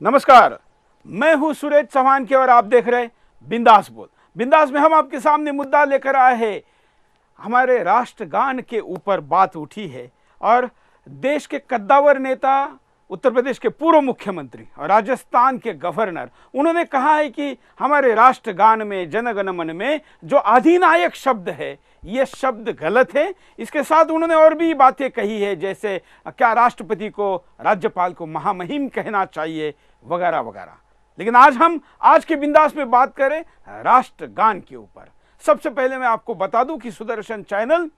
नमस्कार, मैं हूं सुरेश चौहान की और आप देख रहे बिंदास बोल। बिंदास में हम आपके सामने मुद्दा लेकर आए हैं। हमारे राष्ट्रगान के ऊपर बात उठी है और देश के कद्दावर नेता, उत्तर प्रदेश के पूर्व मुख्यमंत्री और राजस्थान के गवर्नर, उन्होंने कहा है कि हमारे राष्ट्रगान में, जनगण मन में जो अधिनायक शब्द है ये शब्द गलत है। इसके साथ उन्होंने और भी बातें कही है, जैसे क्या राष्ट्रपति को, राज्यपाल को महामहिम कहना चाहिए वगैरह वगैरह। लेकिन आज के बिंदास में बात करें राष्ट्रगान के ऊपर। सबसे पहले मैं आपको बता दूं कि सुदर्शन चैनल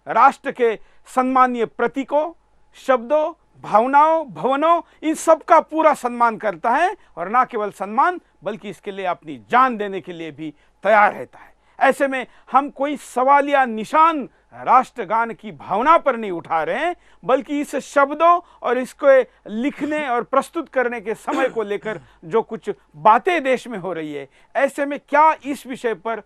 राष्ट्र के सम्मानीय प्रतीकों, शब्दों, भावनाओं, भवनों, इन सब का पूरा सम्मान करता है और ना केवल सम्मान बल्कि इसके लिए अपनी जान देने के लिए भी तैयार रहता है। ऐसे में हम कोई सवाल या निशान राष्ट्रगान की भावना पर नहीं उठा रहे हैं, बल्कि इस शब्दों और इसको लिखने और प्रस्तुत करने के समय को लेकर जो कुछ बातें देश में हो रही है, ऐसे में क्या इस विषय पर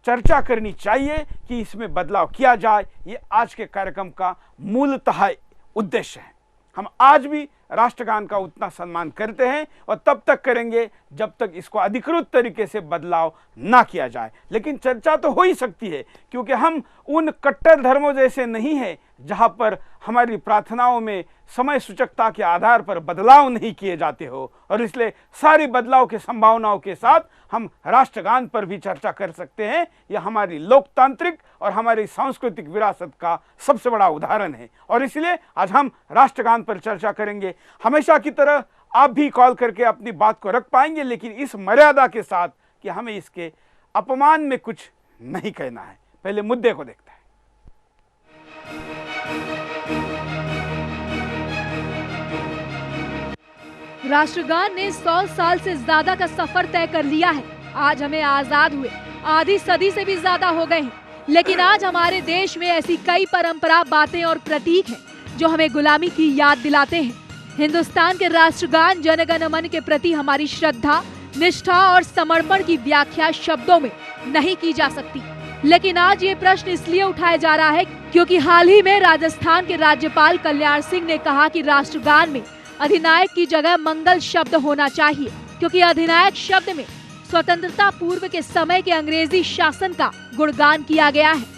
चर्चा करनी चाहिए कि इसमें बदलाव किया जाए, ये आज के कार्यक्रम का मूलतः उद्देश्य है। हम आज भी राष्ट्रगान का उतना सम्मान करते हैं और तब तक करेंगे जब तक इसको अधिकृत तरीके से बदलाव ना किया जाए। लेकिन चर्चा तो हो ही सकती है, क्योंकि हम उन कट्टर धर्मों जैसे नहीं है जहां पर हमारी प्रार्थनाओं में समय सूचकता के आधार पर बदलाव नहीं किए जाते हो, और इसलिए सारी बदलाव की संभावनाओं के साथ हम राष्ट्रगान पर भी चर्चा कर सकते हैं। यह हमारी लोकतांत्रिक और हमारी सांस्कृतिक विरासत का सबसे बड़ा उदाहरण है और इसलिए आज हम राष्ट्रगान पर चर्चा करेंगे। हमेशा की तरह आप भी कॉल करके अपनी बात को रख पाएंगे, लेकिन इस मर्यादा के साथ कि हमें इसके अपमान में कुछ नहीं कहना है। पहले मुद्दे को देखते हैं। राष्ट्रगान ने 100 साल से ज्यादा का सफर तय कर लिया है। आज हमें आजाद हुए आधी सदी से भी ज्यादा हो गए हैं, लेकिन आज हमारे देश में ऐसी कई परंपरा, बातें और प्रतीक हैं जो हमें गुलामी की याद दिलाते हैं। हिंदुस्तान के राष्ट्रगान जनगण मन के प्रति हमारी श्रद्धा, निष्ठा और समर्पण की व्याख्या शब्दों में नहीं की जा सकती। लेकिन आज ये प्रश्न इसलिए उठाया जा रहा है क्योंकि हाल ही में राजस्थान के राज्यपाल कल्याण सिंह ने कहा कि राष्ट्रगान में अधिनायक की जगह मंगल शब्द होना चाहिए, क्योंकि अधिनायक शब्द में स्वतंत्रता पूर्व के समय के अंग्रेजी शासन का गुणगान किया गया है।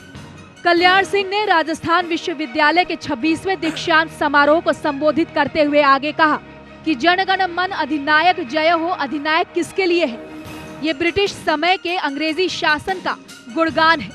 कल्याण सिंह ने राजस्थान विश्वविद्यालय के 26वें दीक्षांत समारोह को संबोधित करते हुए आगे कहा कि जनगण मन अधिनायक जय हो, अधिनायक किसके लिए है? ये ब्रिटिश समय के अंग्रेजी शासन का गुणगान है।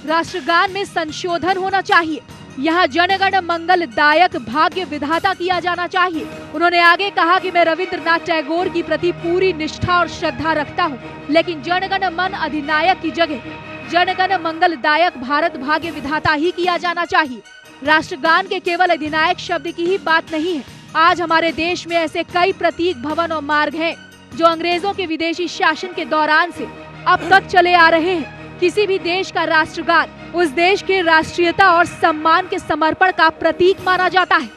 राष्ट्रगान में संशोधन होना चाहिए। यहाँ जनगण मंगल दायक, भाग्य विधाता किया जाना चाहिए। उन्होंने आगे कहा कि मैं रविंद्रनाथ टैगोर की प्रति पूरी निष्ठा और श्रद्धा रखता हूँ, लेकिन जनगण मन अधिनायक की जगह जनगण मंगल दायक, भारत भाग्य विधाता ही किया जाना चाहिए। राष्ट्रगान के केवल अधिनायक शब्द की ही बात नहीं है। आज हमारे देश में ऐसे कई प्रतीक, भवन और मार्ग हैं जो अंग्रेजों के विदेशी शासन के दौरान से अब तक चले आ रहे हैं। किसी भी देश का राष्ट्रगान उस देश के राष्ट्रीयता और सम्मान के समर्पण का प्रतीक माना जाता है।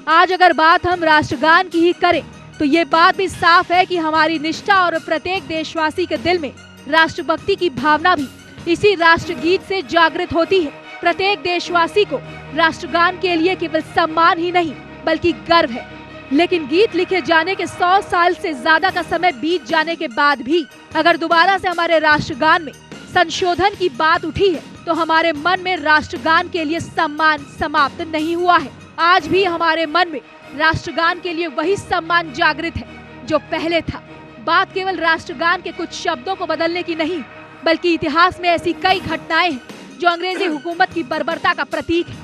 आज अगर बात हम राष्ट्रगान की ही करें तो ये बात भी साफ है कि हमारी निष्ठा और प्रत्येक देशवासी के दिल में राष्ट्रभक्ति की भावना भी इसी राष्ट्रगीत से जागृत होती है। प्रत्येक देशवासी को राष्ट्रगान के लिए केवल सम्मान ही नहीं बल्कि गर्व है। लेकिन गीत लिखे जाने के 100 साल से ज्यादा का समय बीत जाने के बाद भी अगर दोबारा से हमारे राष्ट्रगान में संशोधन की बात उठी है तो हमारे मन में राष्ट्रगान के लिए सम्मान समाप्त नहीं हुआ है। आज भी हमारे मन में राष्ट्रगान के लिए वही सम्मान जागृत है जो पहले था। बात केवल राष्ट्रगान के कुछ शब्दों को बदलने की नहीं, बल्कि इतिहास में ऐसी कई घटनाएं हैं जो अंग्रेजी हुकूमत की बर्बरता का प्रतीक है।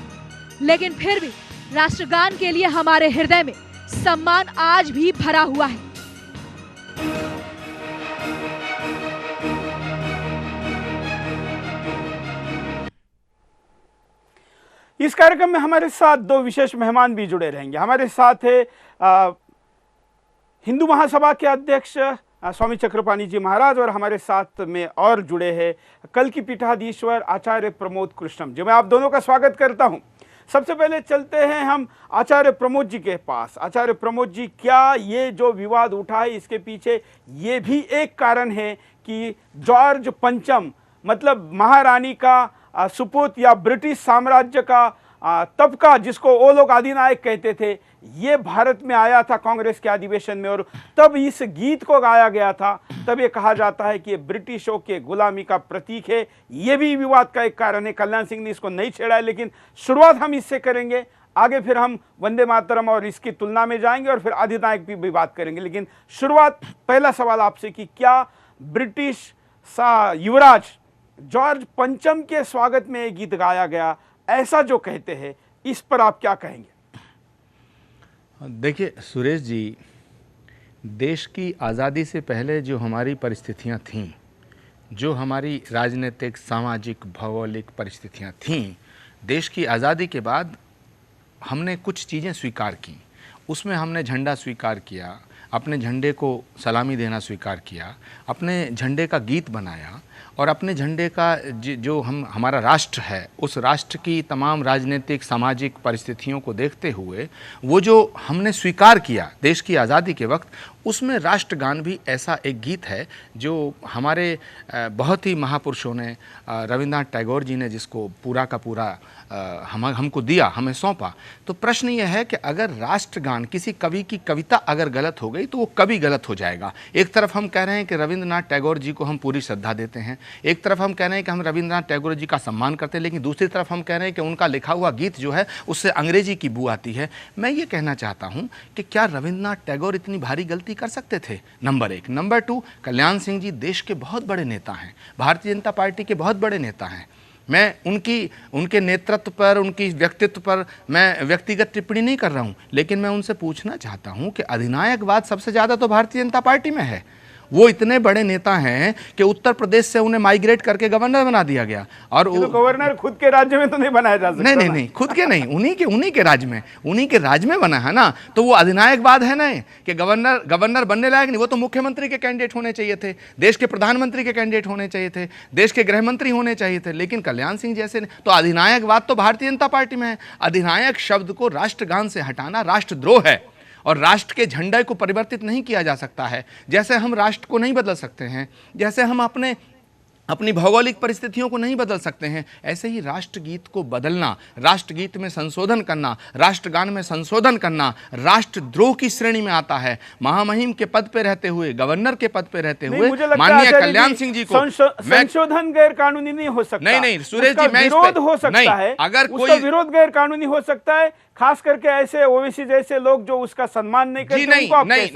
लेकिन फिर भी राष्ट्रगान के लिए हमारे हृदय में सम्मान आज भी भरा हुआ है। इस कार्यक्रम में हमारे साथ दो विशेष मेहमान भी जुड़े रहेंगे। हमारे साथ है हिंदू महासभा के अध्यक्ष स्वामी चक्रपाणी जी महाराज, और हमारे साथ में और जुड़े हैं कल की पीठाधीश्वर आचार्य प्रमोद कृष्णम जी। मैं आप दोनों का स्वागत करता हूं। सबसे पहले चलते हैं हम आचार्य प्रमोद जी के पास। आचार्य प्रमोद जी, क्या ये जो विवाद उठा है इसके पीछे ये भी एक कारण है कि जॉर्ज पंचम, मतलब महारानी का सुपुत्र या ब्रिटिश साम्राज्य का तब का, जिसको वो लोग अधिनायक कहते थे, ये भारत में आया था कांग्रेस के अधिवेशन में, और तब इस गीत को गाया गया था। तब ये कहा जाता है कि ये ब्रिटिशों के गुलामी का प्रतीक है। ये भी विवाद का एक कारण है। कल्याण सिंह ने इसको नहीं छेड़ा है, लेकिन शुरुआत हम इससे करेंगे। आगे फिर हम वंदे मातरम और इसकी तुलना में जाएंगे और फिर अधिनायक की भी बात करेंगे। लेकिन शुरुआत, पहला सवाल आपसे कि क्या ब्रिटिश युवराज जॉर्ज पंचम के स्वागत में ये गीत गाया गया, ऐसा जो कहते हैं, इस पर आप क्या कहेंगे? देखिए सुरेश जी, देश की आज़ादी से पहले जो हमारी परिस्थितियां थीं, जो हमारी राजनीतिक, सामाजिक, भौगोलिक परिस्थितियां थीं, देश की आज़ादी के बाद हमने कुछ चीज़ें स्वीकार की। उसमें हमने झंडा स्वीकार किया, अपने झंडे को सलामी देना स्वीकार किया, अपने झंडे का गीत बनाया, और अपने झंडे का जो हमारा राष्ट्र है, उस राष्ट्र की तमाम राजनीतिक, सामाजिक परिस्थितियों को देखते हुए वो जो हमने स्वीकार किया देश की आज़ादी के वक्त, उसमें राष्ट्रगान भी ऐसा एक गीत है जो हमारे बहुत ही महापुरुषों ने, रविंद्रनाथ टैगोर जी ने जिसको पूरा का पूरा हमको दिया, हमें सौंपा। तो प्रश्न ये है कि अगर राष्ट्रगान, किसी कवि की कविता अगर गलत हो गई तो वो कवि गलत हो जाएगा। एक तरफ हम कह रहे हैं कि रविंद्रनाथ टैगोर जी को हम पूरी श्रद्धा देते हैं, एक तरफ हम कह रहे हैं कि हम रविंद्रनाथ टैगोर जी का सम्मान करते हैं, लेकिन दूसरी तरफ हम कह रहे हैं कि उनका लिखा हुआ गीत जो है उससे अंग्रेजी की बू आती है। मैं ये कहना चाहता हूँ कि क्या रविंद्रनाथ टैगोर इतनी भारी गलती कर सकते थे? नंबर एक। नंबर टू, कल्याण सिंह जी देश के बहुत बड़े नेता हैं, भारतीय जनता पार्टी के बहुत बड़े नेता हैं। मैं उनके नेतृत्व पर, उनकी व्यक्तित्व पर मैं व्यक्तिगत टिप्पणी नहीं कर रहा हूं, लेकिन मैं उनसे पूछना चाहता हूं कि अधिनायकवाद सबसे ज़्यादा तो भारतीय जनता पार्टी में है। वो इतने बड़े नेता हैं कि उत्तर प्रदेश से उन्हें माइग्रेट करके गवर्नर बना दिया गया, और तो गवर्नर खुद के राज्य में तो नहीं बनाया जा सकता। नहीं, खुद के नहीं, उन्हीं के राज्य में बना है ना। तो वो अधिनायकवाद है ना कि गवर्नर बनने लायक नहीं, वो तो मुख्यमंत्री के कैंडिडेट होने चाहिए थे, देश के प्रधानमंत्री के कैंडिडेट होने चाहिए थे, देश के गृह मंत्री होने चाहिए थे, लेकिन कल्याण सिंह जैसे नहीं। तो अधिनायकवाद तो भारतीय जनता पार्टी में है। अधिनायक शब्द को राष्ट्रगान से हटाना राष्ट्रद्रोह है, और राष्ट्र के झंडे को परिवर्तित नहीं किया जा सकता है। जैसे हम राष्ट्र को नहीं बदल सकते हैं, जैसे हम अपनी भौगोलिक परिस्थितियों को नहीं बदल सकते हैं, ऐसे ही राष्ट्रगीत को बदलना, राष्ट्रगीत में संशोधन करना, राष्ट्रगान में संशोधन करना राष्ट्रद्रोह की श्रेणी में आता है। महामहिम के पद पे रहते हुए, गवर्नर के पद पे रहते हुए माननीय कल्याण सिंह जी को संशोधन गैर कानूनी नहीं हो सकता। नहीं सुरेश जी, मैं विरोध हो सकता है, अगर कोई विरोध गैर कानूनी हो सकता है, खास करके ऐसे ओवैसी जैसे लोग जो उसका सम्मान नहीं करते।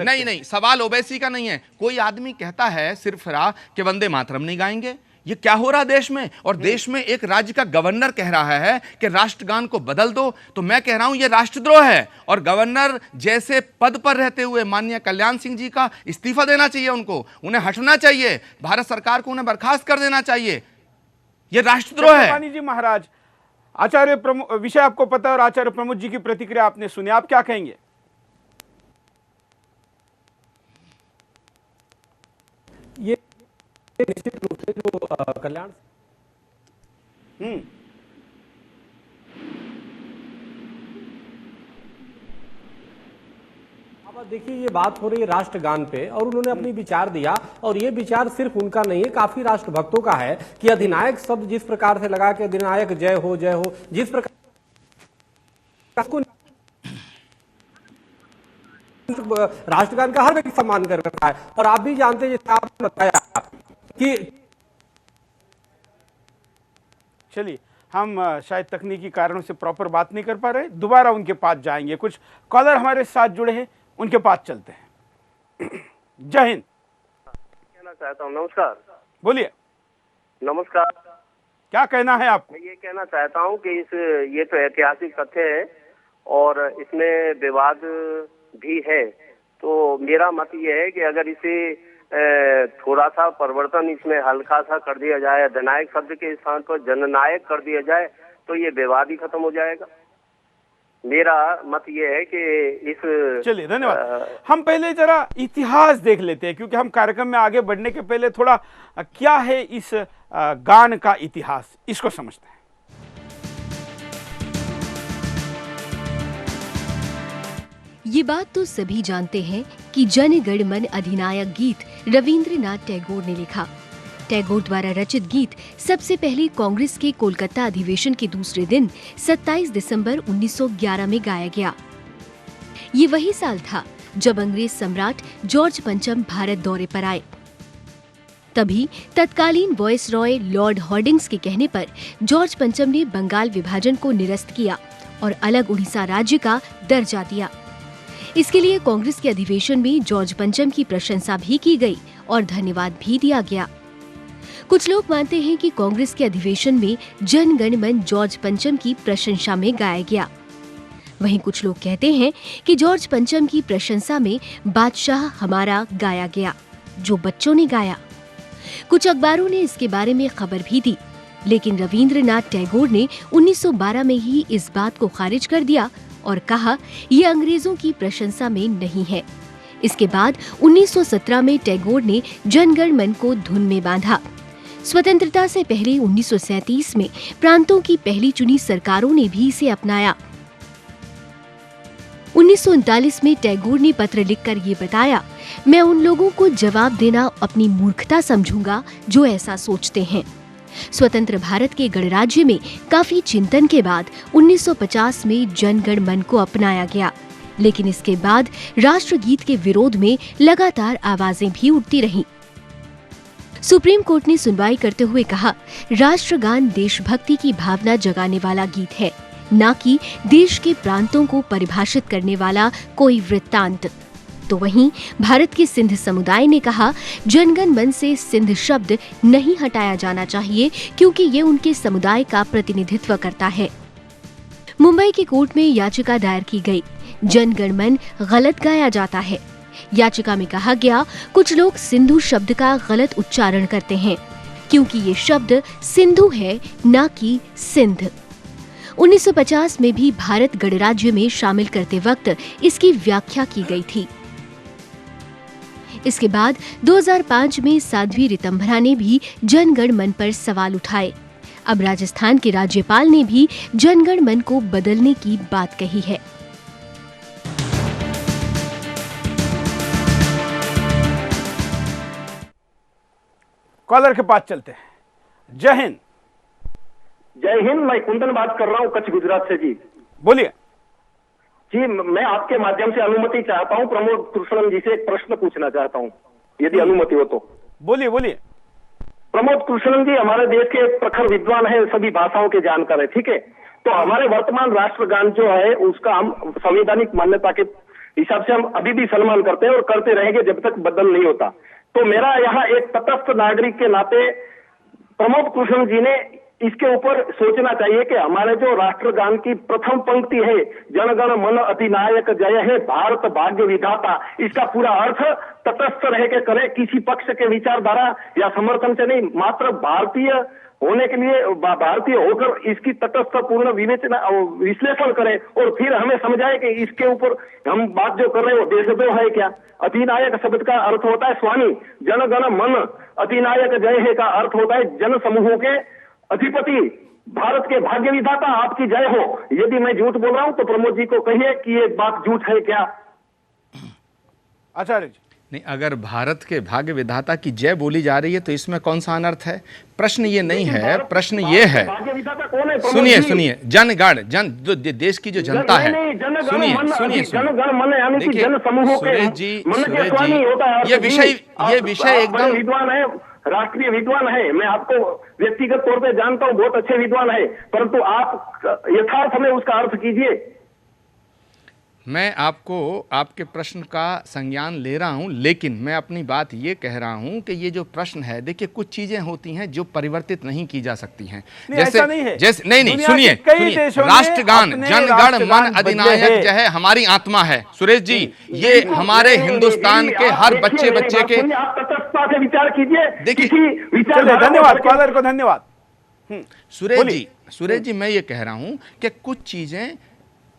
नहीं, सवाल ओवैसी का नहीं है। कोई आदमी कहता है सिर्फ कि वंदे मातरम नहीं गाएंगे, ये क्या हो रहा देश में? और देश में एक राज्य का गवर्नर कह रहा है कि राष्ट्रगान को बदल दो, तो मैं कह रहा हूं ये राष्ट्रद्रोह है। और गवर्नर जैसे पद पर रहते हुए माननीय कल्याण सिंह जी का इस्तीफा देना चाहिए, उन्हें हटना चाहिए, भारत सरकार को उन्हें बर्खास्त कर देना चाहिए। ये राष्ट्रद्रोह है। जी महाराज, आचार्य विषय आपको पता है और आचार्य प्रमोद जी की प्रतिक्रिया आपने सुनी, आप क्या कहेंगे? ये निश्चित रूप से जो कल्याण अब देखिए, ये बात हो रही है राष्ट्रगान पे, और उन्होंने अपनी विचार दिया, और ये विचार सिर्फ उनका नहीं है, काफी राष्ट्रभक्तों का है कि अधिनायक शब्द जिस प्रकार से लगा के अधिनायक जय हो, जिस प्रकार राष्ट्रगान का हर व्यक्ति सम्मान कर रहा है। और आप भी जानते हैं, जैसे आपने बताया कि चलिए, हम शायद तकनीकी कारणों से प्रॉपर बात नहीं कर पा रहे, दोबारा उनके पास जाएंगे। कुछ कॉलर हमारे साथ जुड़े हैं, उनके पास चलते हैं। जय हिंद। कहना चाहता हूँ, नमस्कार। बोलिए। नमस्कार। क्या कहना है आपको? मैं ये कहना चाहता हूँ कि ये तो ऐतिहासिक तथ्य है और इसमें विवाद भी है। तो मेरा मत ये है कि अगर इसे थोड़ा सा परिवर्तन इसमें हल्का सा कर दिया जाए, अधिनायक शब्द के स्थान पर जननायक कर दिया जाए, तो ये विवाद ही खत्म हो जाएगा। मेरा मत ये है कि इस चलिए, धन्यवाद। हम पहले जरा इतिहास देख लेते हैं, क्योंकि हम कार्यक्रम में आगे बढ़ने के पहले थोड़ा क्या है इस गान का इतिहास, इसको समझते हैं। ये बात तो सभी जानते हैं कि जन गण मन अधिनायक गीत रविंद्रनाथ टैगोर ने लिखा। टैगोर द्वारा रचित गीत सबसे पहले कांग्रेस के कोलकाता अधिवेशन के दूसरे दिन 27 दिसंबर 1911 में गाया गया। ये वही साल था जब अंग्रेज सम्राट जॉर्ज पंचम भारत दौरे पर आए। तभी तत्कालीन वायसरॉय लॉर्ड हॉर्डिंग्स के कहने पर जॉर्ज पंचम ने बंगाल विभाजन को निरस्त किया और अलग उड़ीसा राज्य का दर्जा दिया। इसके लिए कांग्रेस के अधिवेशन में जॉर्ज पंचम की प्रशंसा भी की गई और धन्यवाद भी दिया गया। कुछ लोग मानते हैं कि कांग्रेस के अधिवेशन में जन गण मन जॉर्ज पंचम की प्रशंसा में गाया गया। वहीं कुछ लोग कहते हैं कि जॉर्ज पंचम की प्रशंसा में बादशाह हमारा गाया गया, जो बच्चों ने गाया। कुछ अखबारों ने इसके बारे में खबर भी दी, लेकिन रविंद्रनाथ टैगोर ने 1912 में ही इस बात को खारिज कर दिया और कहा ये अंग्रेजों की प्रशंसा में नहीं है। इसके बाद 1917 में टैगोर ने जनगण मन को धुन में बांधा। स्वतंत्रता से पहले 1937 में प्रांतों की पहली चुनी सरकारों ने भी इसे अपनाया। 1939 में टैगोर ने पत्र लिखकर ये बताया, मैं उन लोगों को जवाब देना अपनी मूर्खता समझूंगा जो ऐसा सोचते हैं। स्वतंत्र भारत के गणराज्य में काफी चिंतन के बाद 1950 में जनगण मन को अपनाया गया, लेकिन इसके बाद राष्ट्रगीत के विरोध में लगातार आवाजें भी उठती रहीं। सुप्रीम कोर्ट ने सुनवाई करते हुए कहा, राष्ट्रगान देशभक्ति की भावना जगाने वाला गीत है, न कि देश के प्रांतों को परिभाषित करने वाला कोई वृत्तांत। तो वहीं भारत के सिंध समुदाय ने कहा, जनगण मन से सिंध शब्द नहीं हटाया जाना चाहिए क्योंकि ये उनके समुदाय का प्रतिनिधित्व करता है। मुंबई की कोर्ट में याचिका दायर की गई, जनगण मन गलत गाया जाता है। याचिका में कहा गया, कुछ लोग सिंधु शब्द का गलत उच्चारण करते हैं क्योंकि ये शब्द सिंधु है, न कि सिंध। 1950 में भी भारत गणराज्य में शामिल करते वक्त इसकी व्याख्या की गई थी। इसके बाद 2005 में साध्वी रितंभरा ने भी जनगण मन पर सवाल उठाए। अब राजस्थान के राज्यपाल ने भी जनगण मन को बदलने की बात कही है। कॉलर के पास चलते हैं। जय हिंद। जय हिंद। मैं कुंदन बात कर रहा हूँ कच्छ गुजरात से जी। बोलिए जी, मैं आपके माध्यम से अनुमति चाहता हूँ, प्रमोद कृष्णन जी से एक प्रश्न पूछना चाहता हूँ, यदि अनुमति हो तो। बोलिए बोलिए। प्रमोद कृष्णन जी हमारे देश के प्रखर विद्वान है, सभी भाषाओं के जानकार है, ठीक है। तो हमारे वर्तमान राष्ट्रगान जो है उसका हम संवैधानिक मान्यता के हिसाब से हम अभी भी सम्मान करते हैं और करते रहेंगे जब तक बदल नहीं होता। तो मेरा यहाँ एक तटस्थ नागरिक के नाते प्रमोद कृष्णन जी ने इसके ऊपर सोचना चाहिए कि हमारे जो राष्ट्रगान की प्रथम पंक्ति है, जनगण मन अधिनायक जय हे भारत भाग्य विधाता, इसका पूरा अर्थ तटस्थ रह के करे, किसी पक्ष के विचारधारा या समर्थन से नहीं, मात्र भारतीय होने के लिए, भारतीय होकर इसकी तटस्थ पूर्ण विवेचना विश्लेषण करे और फिर हमें समझाए कि इसके ऊपर हम बात जो कर रहे हैं वो देशद्रोह है क्या। अधिनायक शब्द का अर्थ होता है स्वामी, जनगण मन अधिनायक जय हे का अर्थ होता है जन समूहों के अधिपति, भारत के भाग्य विधाता, आपकी जय हो। यदि मैं झूठ बोल रहा हूं तो प्रमोद जी को कहिए कि ये बात झूठ है क्या। आचार्य जी। नहीं, अगर भारत के भाग्य विधाता की जय बोली जा रही है तो इसमें कौन सा अनर्थ है? प्रश्न ये नहीं है, प्रश्न ये है, सुनिए सुनिए, जनगण देश की जो जनता है, सुनिए सुनिए सुनिए, सुरेश जी ये विषय एकदम विद्वान है, राष्ट्रीय विद्वान है, मैं आपको व्यक्तिगत तौर पे जानता हूँ, बहुत अच्छे विद्वान है, परंतु आप यथार्थ में उसका अर्थ कीजिए। मैं आपको आपके प्रश्न का संज्ञान ले रहा हूं, लेकिन मैं अपनी बात ये कह रहा हूं कि ये जो प्रश्न है, देखिए कुछ चीजें होती हैं जो परिवर्तित नहीं की जा सकती हैं। ऐसा नहीं है। जैसे नहीं सुनिए, राष्ट्रगान जनगण मन अधिनायक जय हमारी आत्मा है। सुरेश जी, ये हमारे हिंदुस्तान के हर बच्चे के विचार कीजिए। देखिए धन्यवाद, कॉलर को धन्यवाद। सुरेश जी मैं ये कह रहा हूं कि कुछ चीजें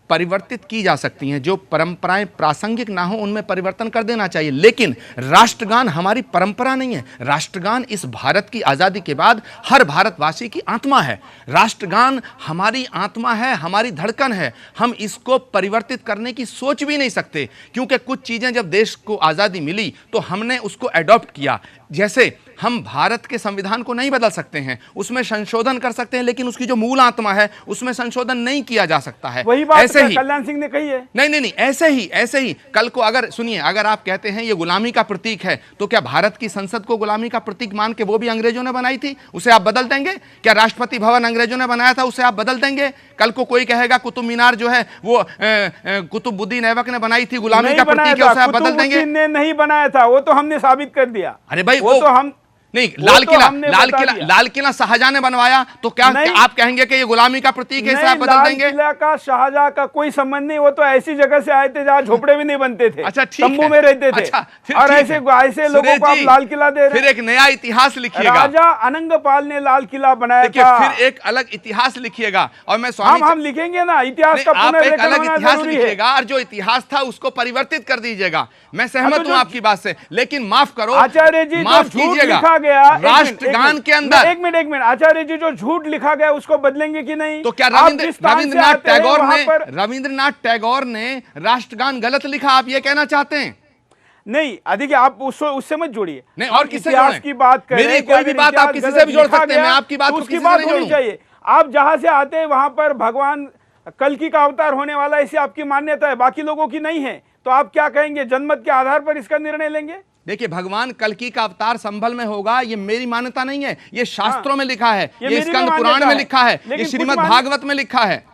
परिवर्तित की जा सकती हैं, जो परंपराएं प्रासंगिक ना हो उनमें परिवर्तन कर देना चाहिए, लेकिन राष्ट्रगान हमारी परंपरा नहीं है। राष्ट्रगान इस भारत की आज़ादी के बाद हर भारतवासी की आत्मा है। राष्ट्रगान हमारी आत्मा है, हमारी धड़कन है। हम इसको परिवर्तित करने की सोच भी नहीं सकते, क्योंकि कुछ चीज़ें जब देश को आज़ादी मिली तो हमने उसको एडॉप्ट किया। जैसे हम भारत के संविधान को नहीं बदल सकते हैं, उसमें संशोधन कर सकते हैं, लेकिन उसकी जो मूल आत्मा है उसमें संशोधन नहीं किया जा सकता है। वही बात ऐसे ही कल्याण सिंह ने कही है। नहीं, ऐसे ही कल को अगर सुनिए, अगर आप कहते हैं ये गुलामी का प्रतीक है, तो क्या भारत की संसद को गुलामी का प्रतीक मान के वो भी अंग्रेजों ने बनाई थी, उसे आप बदल देंगे? क्या राष्ट्रपति भवन अंग्रेजों ने बनाया था, उसे आप बदल देंगे? कल को कोई कहेगा कुतुब मीनार जो है वो कुतुबुद्दीन ऐबक ने बनाई थी, गुलामी का प्रतीक है, उसे आप बदल देंगे? कुतुबुद्दीन ने नहीं बनाया था, वो तो हमने साबित कर दिया। अरे भाई वो तो हम नहीं, तो लाल किला शाहजहां ने बनवाया, तो क्या आप कहेंगे कि ये गुलामी का प्रतीक है, इसे आप बदल देंगे? लाल किला का शाहजहां का कोई संबंध नहीं, वो तो ऐसी जगह से आए थे जहां झोपड़े भी नहीं बनते थे, अच्छा ठीक है, तंबू में रहते थे। अच्छा, और ऐसे लोगों को आप लाल किला दे रहे हैं। फिर एक नया इतिहास लिखिएगा। राजा अनंगपाल ने लाल किला बनाया था। फिर एक अलग इतिहास लिखिएगा, और मैं स्वामी हम लिखेंगे ना, इतिहास का आप एक अलग पुनर्लेखन इतिहास जरूरी है। लिखिएगा, और जो इतिहास था उसको परिवर्तित कर दीजिएगा। मैं सहमत हूं आपकी बात से, लेकिन माफ करो आचार्य जी, माफ जो झूठ कीजिएगा, लिखा गया राष्ट्रगान के अंदर एक मिनट आचार्य जी, जो झूठ लिखा गया उसको बदलेंगे कि नहीं? तो क्या रविंद्रनाथ टैगोर ने राष्ट्रगान गलत लिखा, आप ये कहना चाहते हैं? नहीं, देखिए आप उससे मत जोड़िए। नहीं, और किससे इतिहास की बात करें, मेरी कोई भी बात आप किसी से भी जोड़ सकते हैं, मैं आपकी बात को उसकी किसी बात से नहीं होनी चाहिए। आप जहां से आते हैं वहां पर भगवान कल्कि का अवतार होने वाला, ऐसी आपकी मान्यता है, बाकी लोगों की नहीं है, तो आप क्या कहेंगे? जनमत के आधार पर इसका निर्णय लेंगे? देखिए, भगवान कल्कि का अवतार संभल में होगा, ये मेरी मान्यता नहीं है, ये शास्त्रों में लिखा है, ये स्कंद पुराण में लिखा है, ये श्रीमद् भागवत में लिखा है,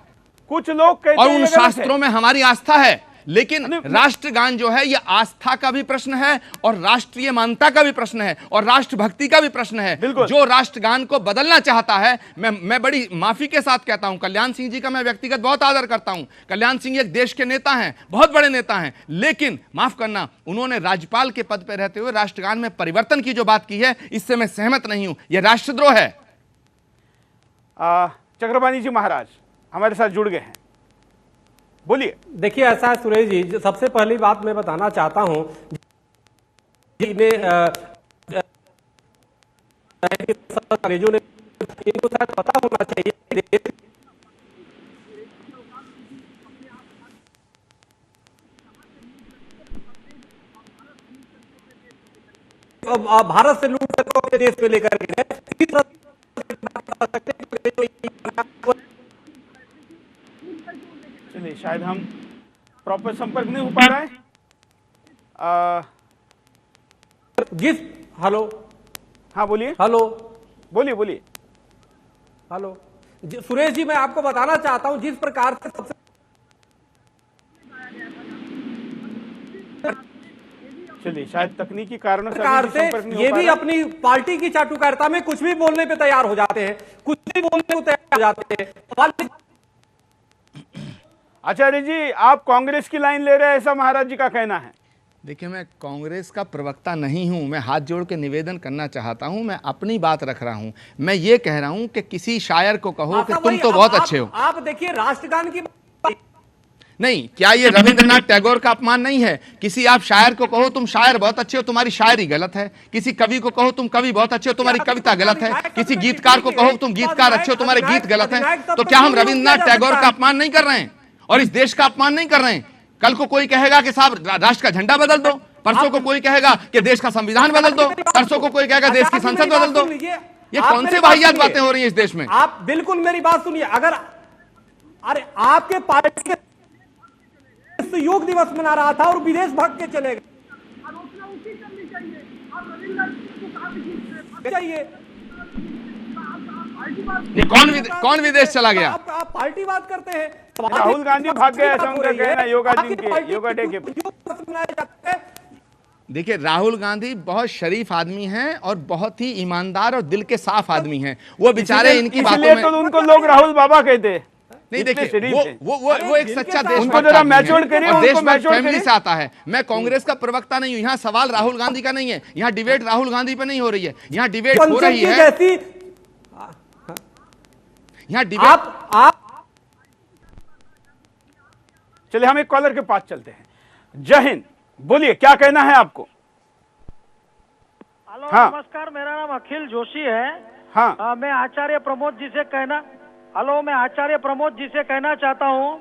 कुछ लोग कहते और हैं उन शास्त्रों में हमारी आस्था है। लेकिन राष्ट्रगान जो है, ये आस्था का भी प्रश्न है, और राष्ट्रीय मान्यता का भी प्रश्न है, और राष्ट्रभक्ति का भी प्रश्न है। जो राष्ट्रगान को बदलना चाहता है, मैं बड़ी माफी के साथ कहता हूं, कल्याण सिंह जी का मैं व्यक्तिगत बहुत आदर करता हूं। कल्याण सिंह एक देश के नेता हैं, बहुत बड़े नेता हैं, लेकिन माफ करना, उन्होंने राज्यपाल के पद पर रहते हुए राष्ट्रगान में परिवर्तन की जो बात की है, इससे मैं सहमत नहीं हूं, यह राष्ट्रद्रोह है। चक्रपाणी जी महाराज हमारे साथ जुड़ गए हैं, बोलिए। देखिए, ऐसा है सुरेश जी, सबसे पहली बात मैं बताना चाहता हूं, अंग्रेजों ने, इनको शायद पता होना चाहिए भारत से लूट कर अपने देश में लेकर गए। चलिए, शायद हम प्रॉपर संपर्क नहीं हो पा रहा है। हेलो, हाँ बोलिए। हेलो, बोलिए। हेलो सुरेश जी, मैं आपको बताना चाहता हूं, जिस प्रकार से सबसे चलिए, शायद तकनीकी कारणों से ये भी अपनी पार्टी की चाटुकारिता में कुछ भी बोलने पे तैयार हो जाते हैं, कुछ भी बोलने को तैयार हो जाते हैं। आचार्य जी, आप कांग्रेस की लाइन ले रहे हैं, ऐसा महाराज जी का कहना है। देखिए, मैं कांग्रेस का प्रवक्ता नहीं हूं, मैं हाथ जोड़ के निवेदन करना चाहता हूं, मैं अपनी बात रख रहा हूं। मैं ये कह रहा हूं कि किसी शायर को कहो कि तुम तो बहुत अच्छे हो। आप देखिए, राष्ट्रगान की नहीं, क्या ये रविंद्रनाथ टैगोर का अपमान नहीं है? किसी आप शायर को कहो तुम शायर बहुत अच्छे हो, तुम्हारी शायरी गलत है। किसी कवि को कहो तुम कवि बहुत अच्छे हो, तुम्हारी कविता गलत है। किसी गीतकार को कहो तुम गीतकार अच्छे हो, तुम्हारे गीत गलत है। तो क्या हम रविंद्रनाथ टैगोर का अपमान नहीं कर रहे हैं, और इस देश का अपमान नहीं कर रहे हैं? कल को कोई कहेगा कि साहब राष्ट्र का झंडा बदल दो, परसों को कोई कहेगा कि देश का संविधान बदल दो, परसों को कोई कहेगा देश की संसद बदल दो। ये कौन से वाहियात बातें हो रही हैं इस देश में? आप बिल्कुल मेरी बात सुनिए। अरे आपके पार्टी के योग दिवस मना रहा था और विदेश भाग के चले गए। कौन विदेश चला गया? आप पार्टी बात करते हैं। राहुल गांधी भाग गए, ऐसा उनका कहना है, योगा डे के। देखिए, राहुल गांधी बहुत शरीफ आदमी हैं और बहुत ही ईमानदार और दिल के साफ आदमी हैं। वो बेचारे इनकी बातों में, तो उनको लोग राहुल बाबा कहते हैं। नहीं, देखिए, वो एक सच्चा देश, उनको जरा मैच्योर करिए, उनको मैच्योर फैमिली से आता है। मैं कांग्रेस का प्रवक्ता नहीं हूं, यहाँ सवाल राहुल गांधी का नहीं है, यहाँ डिबेट राहुल गांधी पे नहीं हो रही है, यहाँ डिबेट हो रही है, यहाँ डिबेट। चलिए, हम एक कॉलर के पास चलते हैं। जय हिंद, बोलिए, क्या कहना है आपको? हेलो, हाँ। नमस्कार, मेरा नाम अखिल जोशी है। हाँ। मैं आचार्य प्रमोद जी से कहना चाहता हूँ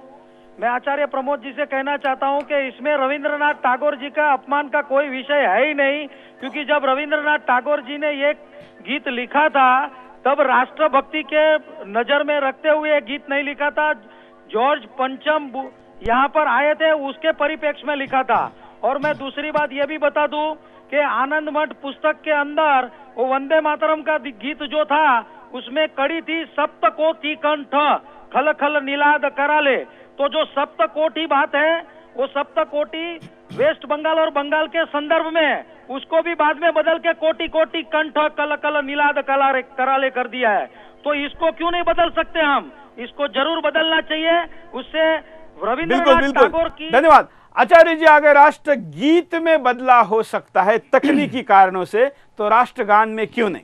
मैं आचार्य प्रमोद जी से कहना चाहता हूं कि इसमें रविंद्रनाथ टैगोर जी का अपमान का कोई विषय है ही नहीं, क्योंकि जब रविंद्रनाथ टैगोर जी ने ये गीत लिखा था तब राष्ट्रभक्ति के नजर में रखते हुए ये गीत नहीं लिखा था। जॉर्ज पंचम यहाँ पर आए थे, उसके परिप्रेक्ष्य में लिखा था। और मैं दूसरी बात ये भी बता दूं कि आनंद मठ पुस्तक के अंदर वो वंदे मातरम का गीत जो था उसमें कड़ी थी सप्तकोटि कंठ खल खल नीलाद कराले। तो जो सप्तकोटि बात है वो सप्तकोटि वेस्ट बंगाल और बंगाल के संदर्भ में, उसको भी बाद में बदल के कोटि कोटि कंठ कल कल नीलाद कराले कर दिया है। तो इसको क्यों नहीं बदल सकते हम? इसको जरूर बदलना चाहिए। उससे रविंद्रनाथ टैगोर की। धन्यवाद आचार्य जी। अगर राष्ट्र गीत में बदला हो सकता है तकनीकी कारणों से, तो राष्ट्रगान में क्यों नहीं?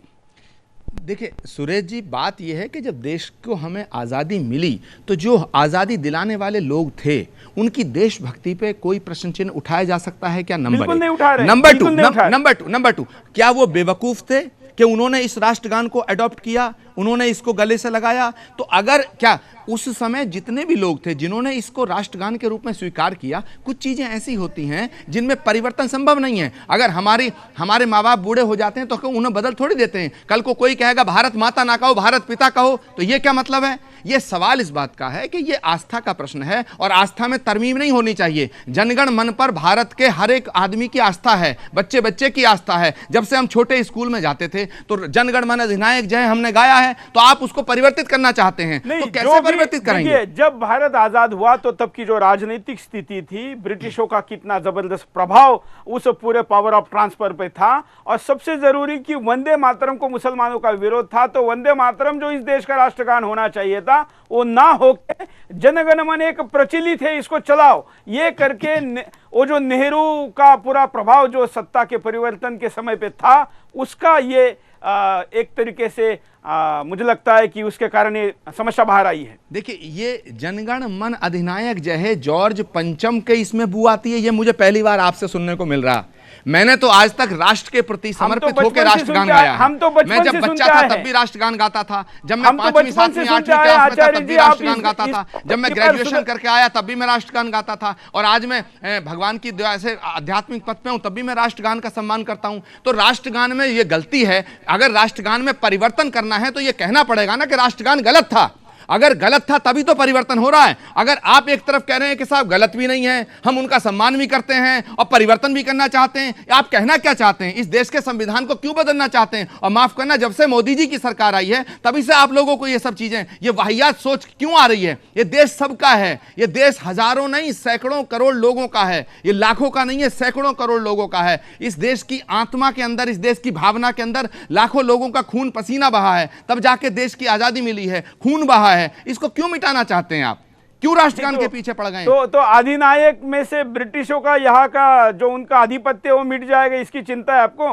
देखिए सुरेश जी, बात यह है कि जब देश को हमें आज़ादी मिली तो जो आज़ादी दिलाने वाले लोग थे उनकी देशभक्ति पे कोई प्रश्न चिन्ह उठाया जा सकता है क्या? बिल्कुल नहीं उठा रहे। नंबर टू, क्या वो बेवकूफ थे कि उन्होंने इस राष्ट्रगान को अडॉप्ट किया, उन्होंने इसको गले से लगाया? तो अगर क्या उस समय जितने भी लोग थे जिन्होंने इसको राष्ट्रगान के रूप में स्वीकार किया, कुछ चीजें ऐसी होती हैं जिनमें परिवर्तन संभव नहीं है। अगर हमारे माँ बाप बूढ़े हो जाते हैं तो उन्हें बदल थोड़ी देते हैं। कल को कोई कहेगा भारत माता ना कहो भारत पिता कहो, तो ये क्या मतलब है? ये सवाल इस बात का है कि ये आस्था का प्रश्न है और आस्था में तरमीम नहीं होनी चाहिए। जनगण मन पर भारत के हर एक आदमी की आस्था है, बच्चे बच्चे की आस्था है। जब से हम छोटे स्कूल में जाते थे तो जनगण मन अधिनायक जय हमने गाया है, तो आप उसको परिवर्तित करना चाहते हैं तो कैसे परिवर्तित करेंगे? जब भारत आजाद हुआ तो तब की जो राजनीतिक स्थिति थी, ब्रिटिशों का कितना जबरदस्त प्रभाव उस पूरे पावर ऑफ ट्रांसफर पे था, और सबसे जरूरी कि वंदे मातरम को मुसलमानों का विरोध था। तो वंदे मातरम जो इस देश का राष्ट्रगान होना चाहिए था वो ना होके जनगण मन एक प्रचलित है इसको चलाओ, ये करके वो जो नेहरू का पूरा प्रभाव जो सत्ता के परिवर्तन के समय पे था उसका ये एक तरीके से मुझे लगता है कि उसके कारण ये समस्या बाहर आई है। देखिए ये जनगण मन अधिनायक जय है, जॉर्ज पंचम के इसमें बू आती है, ये मुझे पहली बार आपसे सुनने को मिल रहा। मैंने तो आज तक राष्ट्र के प्रति समर्पित होकर राष्ट्रगान गाया है। मैं जब बच्चा था तब भी राष्ट्रगान गाता था, जब मैं 5वीं 7वीं 8वीं क्लास में था तब भी राष्ट्रगान गाता था, जब मैं ग्रेजुएशन करके आया तब भी मैं राष्ट्रगान गाता था, और आज मैं भगवान की दया से आध्यात्मिक पथ पे हूं तब भी मैं राष्ट्रगान का सम्मान करता हूं। तो राष्ट्रगान में ये गलती है। अगर राष्ट्रगान में परिवर्तन करना है तो ये कहना पड़ेगा ना कि राष्ट्रगान गलत था। अगर गलत था तभी तो परिवर्तन हो रहा है। अगर आप एक तरफ कह रहे हैं कि साहब गलत भी नहीं है, हम उनका सम्मान भी करते हैं और परिवर्तन भी करना चाहते हैं, आप कहना क्या चाहते हैं? इस देश के संविधान को क्यों बदलना चाहते हैं? और माफ करना, जब से मोदी जी की सरकार आई है तभी से आप लोगों को ये सब चीजें, ये वाहियात सोच क्यों आ रही है? ये देश सबका है, ये देश हजारों नहीं सैकड़ों करोड़ लोगों का है, ये लाखों का नहीं है सैकड़ों करोड़ लोगों का है। इस देश की आत्मा के अंदर, इस देश की भावना के अंदर लाखों लोगों का खून पसीना बहा है, तब जाके देश की आजादी मिली है, खून बहा है। इसको क्यों मिटाना चाहते हैं आप? क्यों राष्ट्रगान के पीछे पड़ गए? तो अधिनायक में से ब्रिटिशों का यहाँ का जो उनका आधिपत्य वो मिट जाएगा, इसकी चिंता है आपको?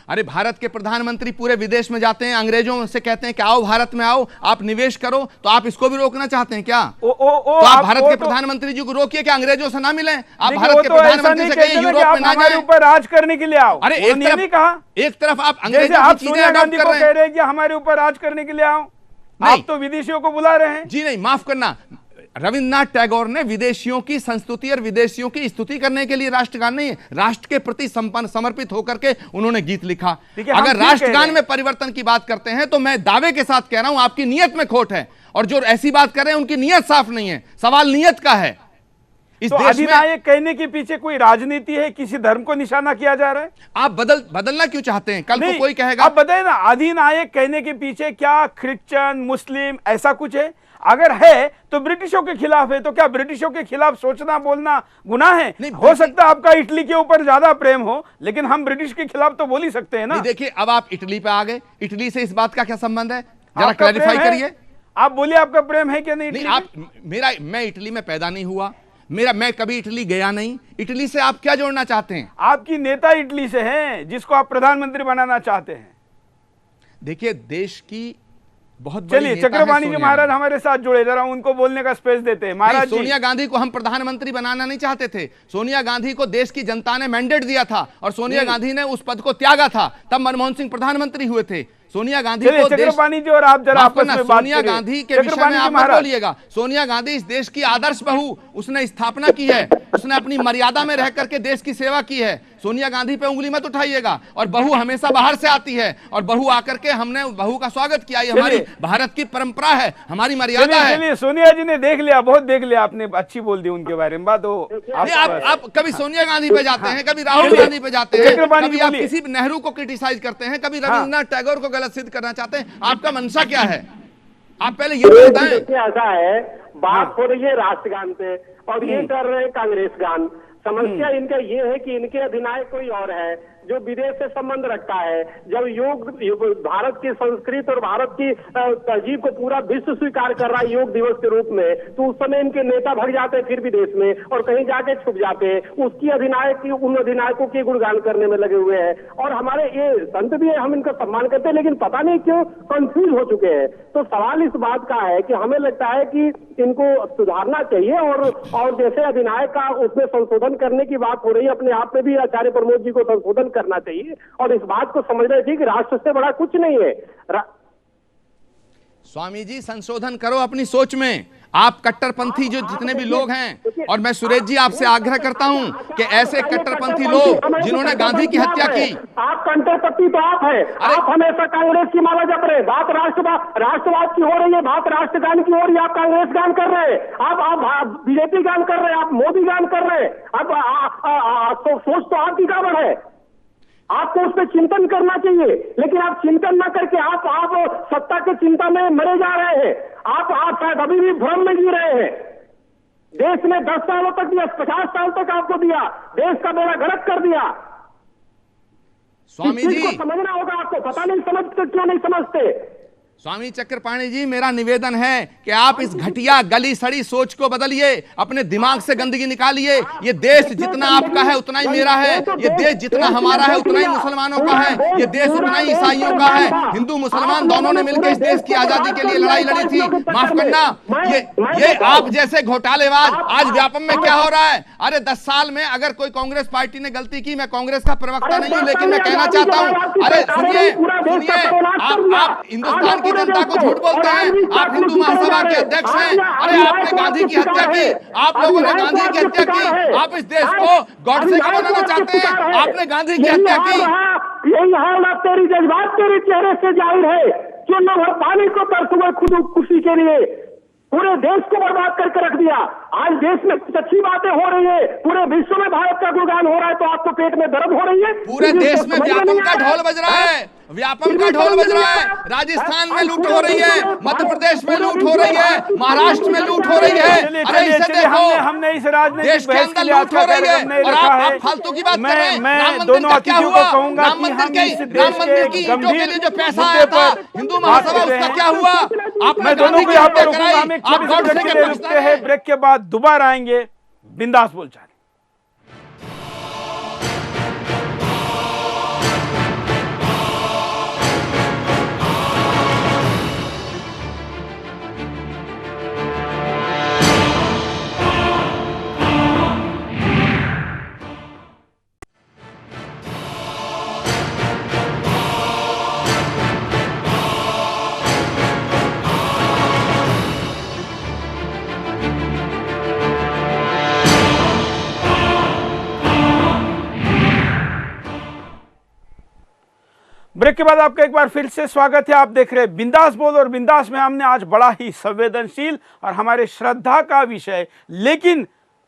अरे भारत के प्रधानमंत्री पूरे विदेश में जाते हैं, अंग्रेजों से कहते हैं कि आओ भारत में आओ, आप निवेश करो, तो आप इसको भी रोकना चाहते हैं क्या? तो आप भारत के प्रधानमंत्री जी को रोकिए कि अंग्रेजों से ना मिले। आप भारत के प्रधानमंत्री से कहिए यूरोप में ना जाए, ऊपर राज करने के लिए आओ। अरे एक तरफ आप अंग्रेजों की चीजें अडॉप्ट कर रहे हैं, कह रहे हैं कि हमारे ऊपर राज करने के लिए आओ। आप तो विदेशियों को बुला रहे हैं। जी नहीं, माफ करना, रविन्द्रनाथ टैगोर ने विदेशियों की संस्तुति और विदेशियों की स्तुति करने के लिए राष्ट्रगान नहीं, राष्ट्र के प्रति समर्पित होकर के उन्होंने गीत लिखा। अगर राष्ट्रगान में परिवर्तन की बात करते हैं तो मैं दावे के साथ कह रहा हूं आपकी नियत में खोट है, और जो ऐसी बात कर रहे हैं उनकी नियत साफ नहीं है। सवाल नियत का है। इस तो अधिनायक कहने के पीछे कोई राजनीति है? किसी धर्म को निशाना किया जा रहा है? आप बदलना क्यों चाहते हैं? कल को कोई कहेगा, आप बताइए ना, अधिनायक कहने के पीछे क्या क्रिश्चियन मुस्लिम ऐसा कुछ है? अगर है तो ब्रिटिशों के खिलाफ है, तो क्या ब्रिटिशों के खिलाफ सोचना बोलना गुनाह है? हो सकता है आपका इटली के ऊपर ज्यादा प्रेम हो, लेकिन हम ब्रिटिश के खिलाफ तो बोल ही सकते हैं ना। देखिए अब आप इटली पे आ गए, इटली से इस बात का क्या संबंध है? जरा क्लैरिफाई करिए। आप बोलिए आपका प्रेम है क्या? नहीं, मैं इटली में पैदा नहीं हुआ, मैं कभी इटली गया नहीं। इटली से आप क्या जोड़ना चाहते हैं? आपकी नेता इटली से हैं जिसको आप प्रधानमंत्री बनाना चाहते हैं। देखिए देश की बहुत बड़ी चलिए चक्रपाणी जी महाराज हमारे साथ जुड़े, जरा उनको बोलने का स्पेस देते हैं। महाराज, सोनिया गांधी को हम प्रधानमंत्री बनाना नहीं चाहते थे। सोनिया गांधी को देश की जनता ने मैंडेट दिया था और सोनिया गांधी ने उस पद को त्यागा था, तब मनमोहन सिंह प्रधानमंत्री हुए थे। सोनिया गांधी चलिए को देश चक्रपाणी जी और आप जरा माफ आपस करना, में बात सोनिया करिए। गांधी के विषय चक्रपाणी में जी आप मत महाराज। बोलिएगा। सोनिया गांधी इस देश की आदर्श बहू, उसने स्थापना की है, उसने अपनी मर्यादा में रह करके देश की सेवा की है। सोनिया गांधी पे उंगली मत उठाइएगा। और बहू हमेशा बाहर से आती है और बहू आकर के हमने बहू का स्वागत किया। ये हमारी भारत की परंपरा है, हमारी मर्यादा है। चलिए सोनिया जी ने देख लिया, बहुत देख लिया आपने, अच्छी बोल दी उनके बारे में बात। आप कभी सोनिया गांधी पे जाते हैं, कभी राहुल गांधी पे जाते हैं, कभी आप किसी नेहरू को क्रिटिसाइज करते हैं, कभी रविंद्रनाथ टैगोर को गलत सिद्ध करना चाहते हैं। आपका मंशा क्या है? आप पहले ये बताएं। देखिए ऐसा है, बात हो रही है राष्ट्रगान पे और ये कर रहे हैं कांग्रेस गान। समस्या इनका ये है कि इनके अधिनायक कोई और है जो विदेश से संबंध रखता है। जब योग भारत की संस्कृति और भारत की तहजीब को पूरा विश्व स्वीकार कर रहा है योग दिवस के रूप में, तो उस समय इनके नेता भाग जाते हैं फिर विदेश में और कहीं जाके छुप जाते हैं। उसकी अधिनायक की, उन अधिनायकों की गुणगान करने में लगे हुए हैं। और हमारे ये संत भी है, हम इनका सम्मान करते हैं, लेकिन पता नहीं क्यों कंफ्यूज हो चुके हैं। तो सवाल इस बात का है कि हमें लगता है कि इनको सुधारना चाहिए और जैसे अधिनायक का उसमें संशोधन करने की बात हो रही है, अपने आप में भी आचार्य प्रमोद जी को संशोधन करना चाहिए और इस बात को समझना चाहिए कि राष्ट्र से बड़ा कुछ नहीं है। स्वामी जी, संशोधन करो अपनी सोच में। आप कट्टरपंथी जो जितने भी लोग हैं, और मैं सुरेश जी आपसे आग्रह करता हूं कि ऐसे कट्टरपंथी लोग जिन्होंने गांधी की हत्या की, आप कट्टरपंथी तो आप है। आप हमेशा कांग्रेस की माला जप रहे हैं। बात राष्ट्रवाद की हो रही है, बात राष्ट्रगान की हो रही है, आप कांग्रेस गान कर रहे हैं, आप बीजेपी गान कर रहे हैं, आप मोदी गान कर रहे हैं। अब सोच तो आपकी गड़बड़ है। आपको उस पर चिंतन करना चाहिए, लेकिन आप चिंतन न करके आप सत्ता की चिंता में मरे जा रहे हैं। आप शायद अभी भी भ्रम में जी रहे हैं। देश ने 10 सालों तक दिया, 50 साल तक आपको दिया, देश का बेड़ा गर्क कर दिया। स्वामी जी को समझना होगा आपको, पता नहीं समझते, क्यों नहीं समझते? स्वामी चक्रपाणी जी, मेरा निवेदन है कि आप इस घटिया गली सड़ी सोच को बदलिए, अपने दिमाग से गंदगी निकालिए। ये देश जितना आपका है उतना ही मेरा है, ये देश जितना हमारा है उतना ही मुसलमानों का है, ये देश उतना ही ईसाइयों का है। हिंदू मुसलमान दोनों ने मिलकर इस देश की आजादी के लिए लड़ाई लड़ी थी। माफ करना, ये आप जैसे घोटालेबाज आज व्यापम में क्या हो रहा है? अरे 10 साल में अगर कोई कांग्रेस पार्टी ने गलती की, मैं कांग्रेस का प्रवक्ता नहीं हूं, लेकिन मैं कहना चाहता हूं, अरे सुनिए, आप हिंदुस्तान की जनता को झूठ बोलते हैं। आप हिंदू महासभा के अध्यक्ष हैं। अरे आपने गांधी की हत्या की, आप लोगों ने गांधी की हत्या की। आप इस देश को गॉडसे का बनाना चाहते हैं, आपने गांधी की हत्या की। यही हाल अब तेरी जज्बात तेरे चेहरे से जाहिर है। जो लोग पानी को तरस हुए खुद खुशी के लिए पूरे देश को बर्बाद करके रख दिया। आज देश में कुछ अच्छी बातें हो रही है, पूरे विश्व में भारत का गुणगान हो रहा है, तो आपको पेट में दर्द हो रही है। पूरे देश में व्यापम का ढोल बज रहा है, व्यापम का ढोल बज रहा है। राजस्थान में लूट हो रही है, मध्य प्रदेश में लूट हो रही है, महाराष्ट्र में लूट हो रही है। अरे इसे देखो, हमने इस राजनीतिक देश के अंदर लूट हो रही है और आप फालतू की बात कर रहे हैं। राम मंदिर का क्या हुआ? राम मंदिर की ईंटों के लिए जो पैसा आया था हिंदू महासभा, उसका क्या हुआ? आपने गांधी की हत्या कराई, आप गॉडसे के रुकते हैं। ब्रेक के बाद दोबारा आएंगे बिंदास बोलचाल। ब्रेक के बाद आपका एक बार फिर से स्वागत है। आप देख रहे हैं बिंदास बोल, और बिंदास में हमने आज बड़ा ही संवेदनशील और हमारे श्रद्धा का विषय, लेकिन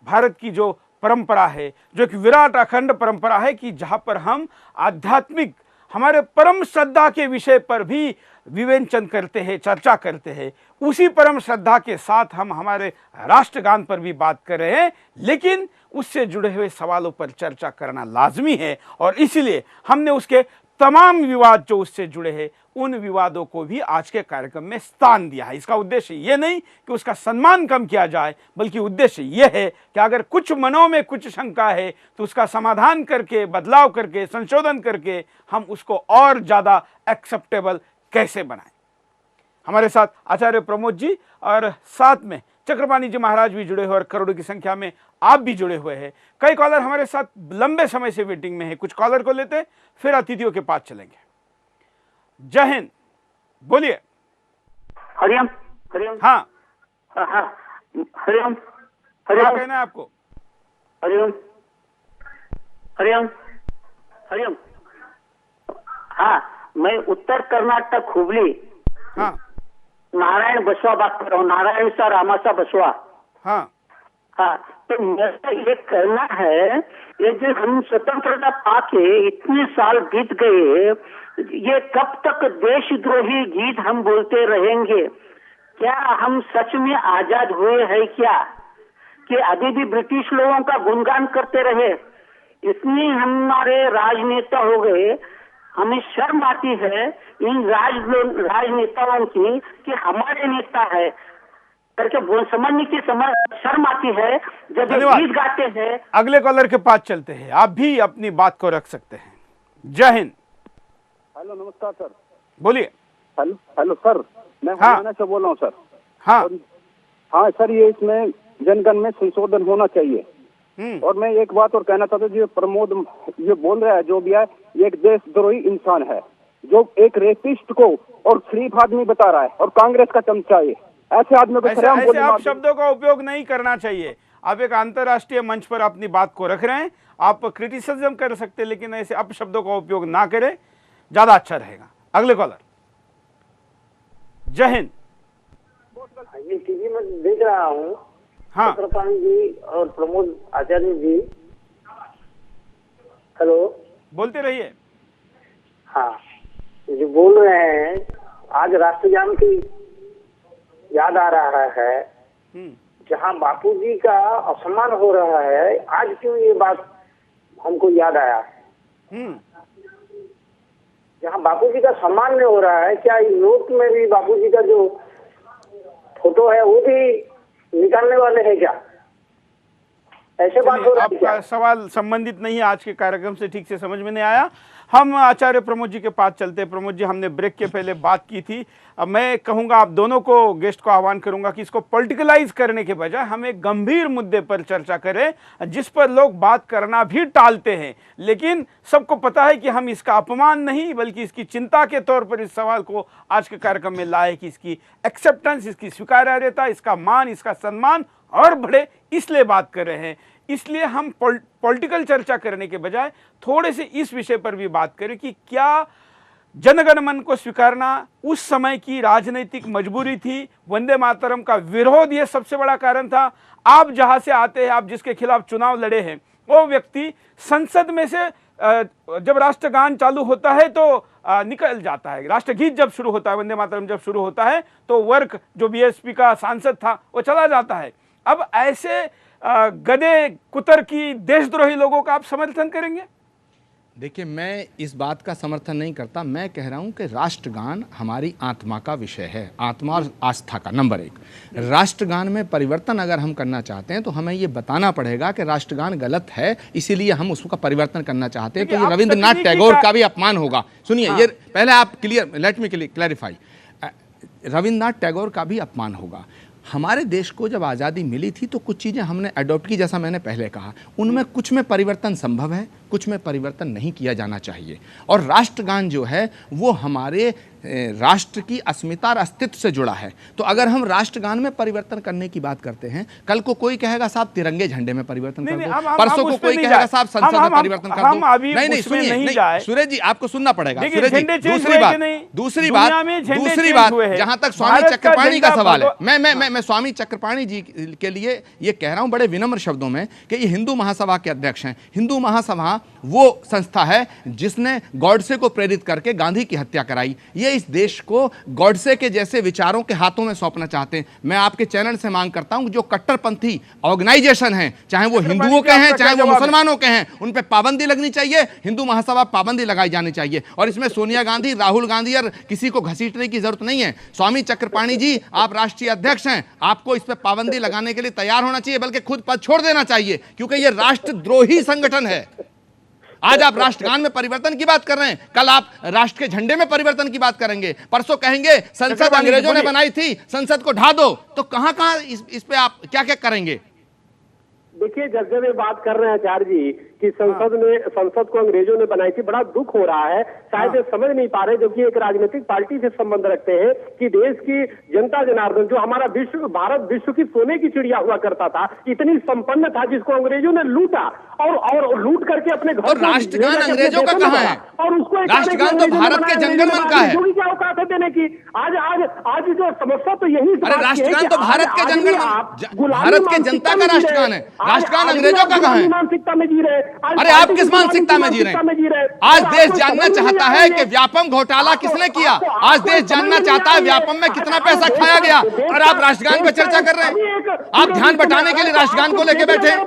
भारत की जो परंपरा है, जो एक विराट अखंड परंपरा है कि जहां पर हम आध्यात्मिक हमारे परम श्रद्धा के विषय पर भी विवेचन करते हैं, चर्चा करते हैं, उसी परम श्रद्धा के साथ हम हमारे राष्ट्रगान पर भी बात कर रहे हैं, लेकिन उससे जुड़े हुए सवालों पर चर्चा करना लाजमी है। और इसलिए हमने उसके तमाम विवाद जो उससे जुड़े हैं, उन विवादों को भी आज के कार्यक्रम में स्थान दिया है। इसका उद्देश्य यह नहीं कि उसका सम्मान कम किया जाए, बल्कि उद्देश्य यह है कि अगर कुछ मनों में कुछ शंका है तो उसका समाधान करके, बदलाव करके, संशोधन करके हम उसको और ज़्यादा एक्सेप्टेबल कैसे बनाएं। हमारे साथ आचार्य प्रमोद जी और साथ में चक्रपाणी जी महाराज भी जुड़े हुए, और करोड़ों की संख्या में आप भी जुड़े हुए हैं। कई कॉलर हमारे साथ लंबे समय से वेटिंग में है। कुछ कॉलर को लेते, फिर अतिथियों के पास चलेंगे। जय हिंद, बोलिए। हरिओम। हरिओम। हाँ, हाँ, हरिओम। क्या हरिओम। कहना है आपको? हरिओम। हरिओम। हरिओम। हाँ, मैं उत्तर कर्नाटक हुबली हाँ नारायण बसवा बात कर रहा हूँ। नारायण सा रामासा बसवा। हाँ हाँ, तो मेरा ये कहना है, ये जो हम स्वतंत्रता पाके इतने साल बीत गए, ये कब तक देशद्रोही गीत हम बोलते रहेंगे? क्या हम सच में आजाद हुए हैं क्या, कि अभी भी ब्रिटिश लोगों का गुणगान करते रहे? इतनी हमारे राजनेता हो गए, हमें शर्म आती है इन राजनेताओं की कि हमारे नेता है करके समझने की शर्म आती है जब ये धन्यवाद। गीत गाते हैं। अगले कॉलर के पास चलते हैं, आप भी अपनी बात को रख सकते हैं। जय हिंद। हेलो, नमस्कार सर। बोलिए। हेलो हेलो सर, मैं हाँ। हरियाणा से बोल रहा हूँ सर। हाँ हाँ सर, ये इसमें जनगण में संशोधन होना चाहिए। और मैं एक बात और कहना चाहता हूँ, जो प्रमोद ये बोल रहा है, जो भी है, ये एक देशद्रोही इंसान है, जो एक रेपिस्ट को और शरीफ आदमी बता रहा है, और कांग्रेस का चमचा है। ऐसे आदमी को ऐसे आप शब्दों का उपयोग नहीं करना चाहिए। आप एक अंतर्राष्ट्रीय मंच पर अपनी बात को रख रहे हैं, आप क्रिटिसिज्म कर सकते हैं, लेकिन ऐसे अपशब्दों का उपयोग ना करें, ज्यादा अच्छा रहेगा। अगले कॉलर। जय हिंद। ये टीवी में देख रहा हूँ, हाँ चक्रपाणी जी और प्रमोद आचार्य जी। हेलो, बोलते रहिए। हाँ, जो बोल रहे हैं, आज राष्ट्रगान की याद आ रहा है, जहाँ बापूजी का अपमान हो रहा है, आज क्यों ये बात हमको याद आया? जहाँ बापूजी का सम्मान नहीं हो रहा है, क्या इस नोट में भी बापूजी का जो फोटो है वो भी निकालने वाले हैं क्या? ऐसे बात हो रहा है क्या? आपका सवाल संबंधित नहीं है आज के कार्यक्रम से, ठीक से समझ में नहीं आया। हम आचार्य प्रमोद जी के पास चलते हैं। प्रमोद जी, हमने ब्रेक के पहले बात की थी, अब मैं कहूंगा, आप दोनों को, गेस्ट को आह्वान करूंगा कि इसको पॉलिटिकलाइज करने के बजाय हम एक गंभीर मुद्दे पर चर्चा करें, जिस पर लोग बात करना भी टालते हैं, लेकिन सबको पता है कि हम इसका अपमान नहीं बल्कि इसकी चिंता के तौर पर इस सवाल को आज के कार्यक्रम में लाए, कि इसकी एक्सेप्टेंस, इसकी स्वीकार्यता, इसका मान, इसका सम्मान और बढ़े, इसलिए बात कर रहे हैं। इसलिए हम पॉलिटिकल चर्चा करने के बजाय थोड़े से इस विषय पर भी बात करें कि क्या जनगण मन को स्वीकारना उस समय की राजनीतिक मजबूरी थी, वंदे मातरम का विरोध ये सबसे बड़ा कारण था। आप जहां से आते हैं, आप जिसके खिलाफ चुनाव लड़े हैं, वो व्यक्ति संसद में से जब राष्ट्रगान चालू होता है तो निकल जाता है, राष्ट्रगीत जब शुरू होता है, वंदे मातरम जब शुरू होता है, तो वर्क जो बीएसपी का सांसद था वो चला जाता है। अब ऐसे गधे कुतर की देशद्रोही लोगों का आप समर्थन करेंगे? देखिए, मैं इस बात का समर्थन नहीं करता। मैं कह रहा हूं कि राष्ट्रगान हमारी आत्मा का विषय है, आत्मा और आस्था का। नंबर एक, राष्ट्रगान में परिवर्तन अगर हम करना चाहते हैं तो हमें ये बताना पड़ेगा कि राष्ट्रगान गलत है, इसीलिए हम उसका परिवर्तन करना चाहते हैं। तो ये रविंद्रनाथ टैगोर का भी अपमान होगा। सुनिए, ये पहले आप clear, let me clarify, Rabindranath Tagore का भी अपमान होगा। हमारे देश को जब आज़ादी मिली थी तो कुछ चीज़ें हमने अडॉप्ट की, जैसा मैंने पहले कहा, उनमें कुछ में परिवर्तन संभव है, कुछ में परिवर्तन नहीं किया जाना चाहिए। और राष्ट्रगान जो है वो हमारे राष्ट्र की अस्मिता और अस्तित्व से जुड़ा है। तो अगर हम राष्ट्रगान में परिवर्तन करने की बात करते हैं, कल को कोई कहेगा साहब तिरंगे झंडे में परिवर्तन कर दो, परसों को कोई कहेगा साहब संसद में परिवर्तन कर दो। नहीं, सुनिए, सुरेश जी आपको सुनना पड़ेगा। सुरेश जी, दूसरी बात जहां तक स्वामी चक्रपाणी का सवाल है, मैं स्वामी चक्रपाणी जी के लिए ये कह रहा हूं बड़े विनम्र शब्दों में कि ये हिंदू महासभा के अध्यक्ष हैं। हिंदू महासभा वो संस्था है जिसने गॉडसे को प्रेरित करके गांधी की हत्या कराई। ये इस देश को गॉडसे के जैसे विचारों के हाथों में सौंपना चाहते हैं। मैं आपके चैनल से मांग करता हूं, जो कट्टरपंथी ऑर्गेनाइजेशन हैं, चाहे वो हिंदुओं के हैं चाहे वो मुसलमानों के हैं, उन पे पाबंदी लगनी चाहिए। हिंदू महासभा पाबंदी लगाई जानी चाहिए। और इसमें सोनिया गांधी, राहुल गांधी और किसी को घसीटने की जरूरत नहीं है। स्वामी चक्रपाणी जी, आप राष्ट्रीय अध्यक्ष हैं, आपको इस पे पाबंदी लगाने के लिए तैयार होना चाहिए, बल्कि खुद पद छोड़ देना चाहिए, क्योंकि ये राष्ट्रद्रोही संगठन है। आज आप राष्ट्रगान में परिवर्तन की बात कर रहे हैं, कल आप राष्ट्र के झंडे में परिवर्तन की बात करेंगे, परसों कहेंगे संसद अंग्रेजों ने बनाई थी, संसद को ढा दो। तो कहां इस पे आप क्या क्या करेंगे? देखिए, जब ये बात कर रहे हैं आचार्य जी कि संसद को अंग्रेजों ने बनाई थी, बड़ा दुख हो रहा है। शायद ये समझ नहीं पा रहे, जबकि एक राजनीतिक पार्टी से संबंध रखते हैं, कि देश की जनता जनार्दन, जो हमारा भारत विश्व की सोने की चिड़िया हुआ करता था, इतनी संपन्न था, जिसको अंग्रेजों ने लूटा और लूट करके अपने घर। तो राष्ट्रगान अंग्रेजों का कहाँ है? और उसको राष्ट्रगान तो भारत के जनगणमन का है। क्या औकात है देने की? आज जो समस्या तो यही, अरे राष्ट्रगान तो भारत के जनगणमन, भारत के जनता का राष्ट्रगान है। राष्ट्रगान अंग्रेजों का कहाँ है? मानसिकता में जी रहे। अरे आप किस मानसिकता में जी रहे हैं? आज देश जानना चाहता है कि व्यापम घोटाला किसने किया। आज देश जानना चाहता है व्यापम में कितना पैसा खाया गया, और आप राष्ट्रगान पे चर्चा कर रहे हैं। आप ध्यान बटाने के लिए राष्ट्रगान को लेकर बैठे हैं।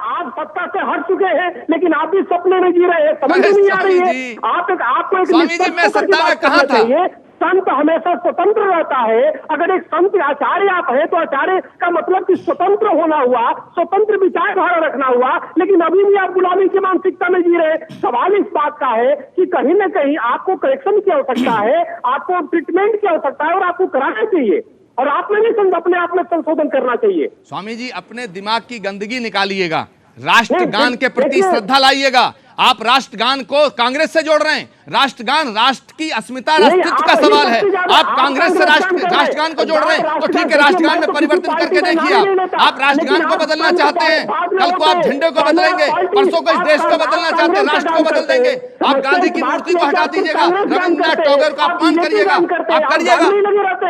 आप सत्ता से हट चुके हैं, लेकिन आप भी सपने में जी रहे हैं, समझ नहीं आ रही है। आपको स्वामी जी, मैं सत्ता में कहाँ था? संत हमेशा स्वतंत्र रहता है। अगर एक संत आचार्य आप है, तो आचार्य का मतलब कि स्वतंत्र होना हुआ, स्वतंत्र विचारधारा रखना हुआ, लेकिन अभी भी आप गुलामी की मानसिकता में जी रहे। सवाल इस बात का है कि कहीं न कहीं आपको करेक्शन की आवश्यकता है, आपको ट्रीटमेंट की आवश्यकता है, और आपको कराना चाहिए, और आपने भी अपने आप में संशोधन करना चाहिए। स्वामी जी, अपने दिमाग की गंदगी निकालिएगा, राष्ट्रगान के प्रति श्रद्धा लाइएगा। आप राष्ट्रगान को कांग्रेस से जोड़ रहे हैं। राष्ट्रगान राष्ट्र की अस्मिता, अस्तित्व का सवाल है। आप कांग्रेस से राष्ट्रगान को जोड़ रहे हैं, तो ठीक है, राष्ट्रगान में परिवर्तन करके देखिए। आप राष्ट्रगान को बदलना चाहते हैं, कल को आप झंडे को बदलेंगे, परसों को इस देश को बदलना चाहते हैं, राष्ट्र को बदल देंगे। आप गांधी की मूर्ति को हटा दीजिएगा, रविन्द्रनाथ टैगोर का अपमान करिएगा, आप करिएगा।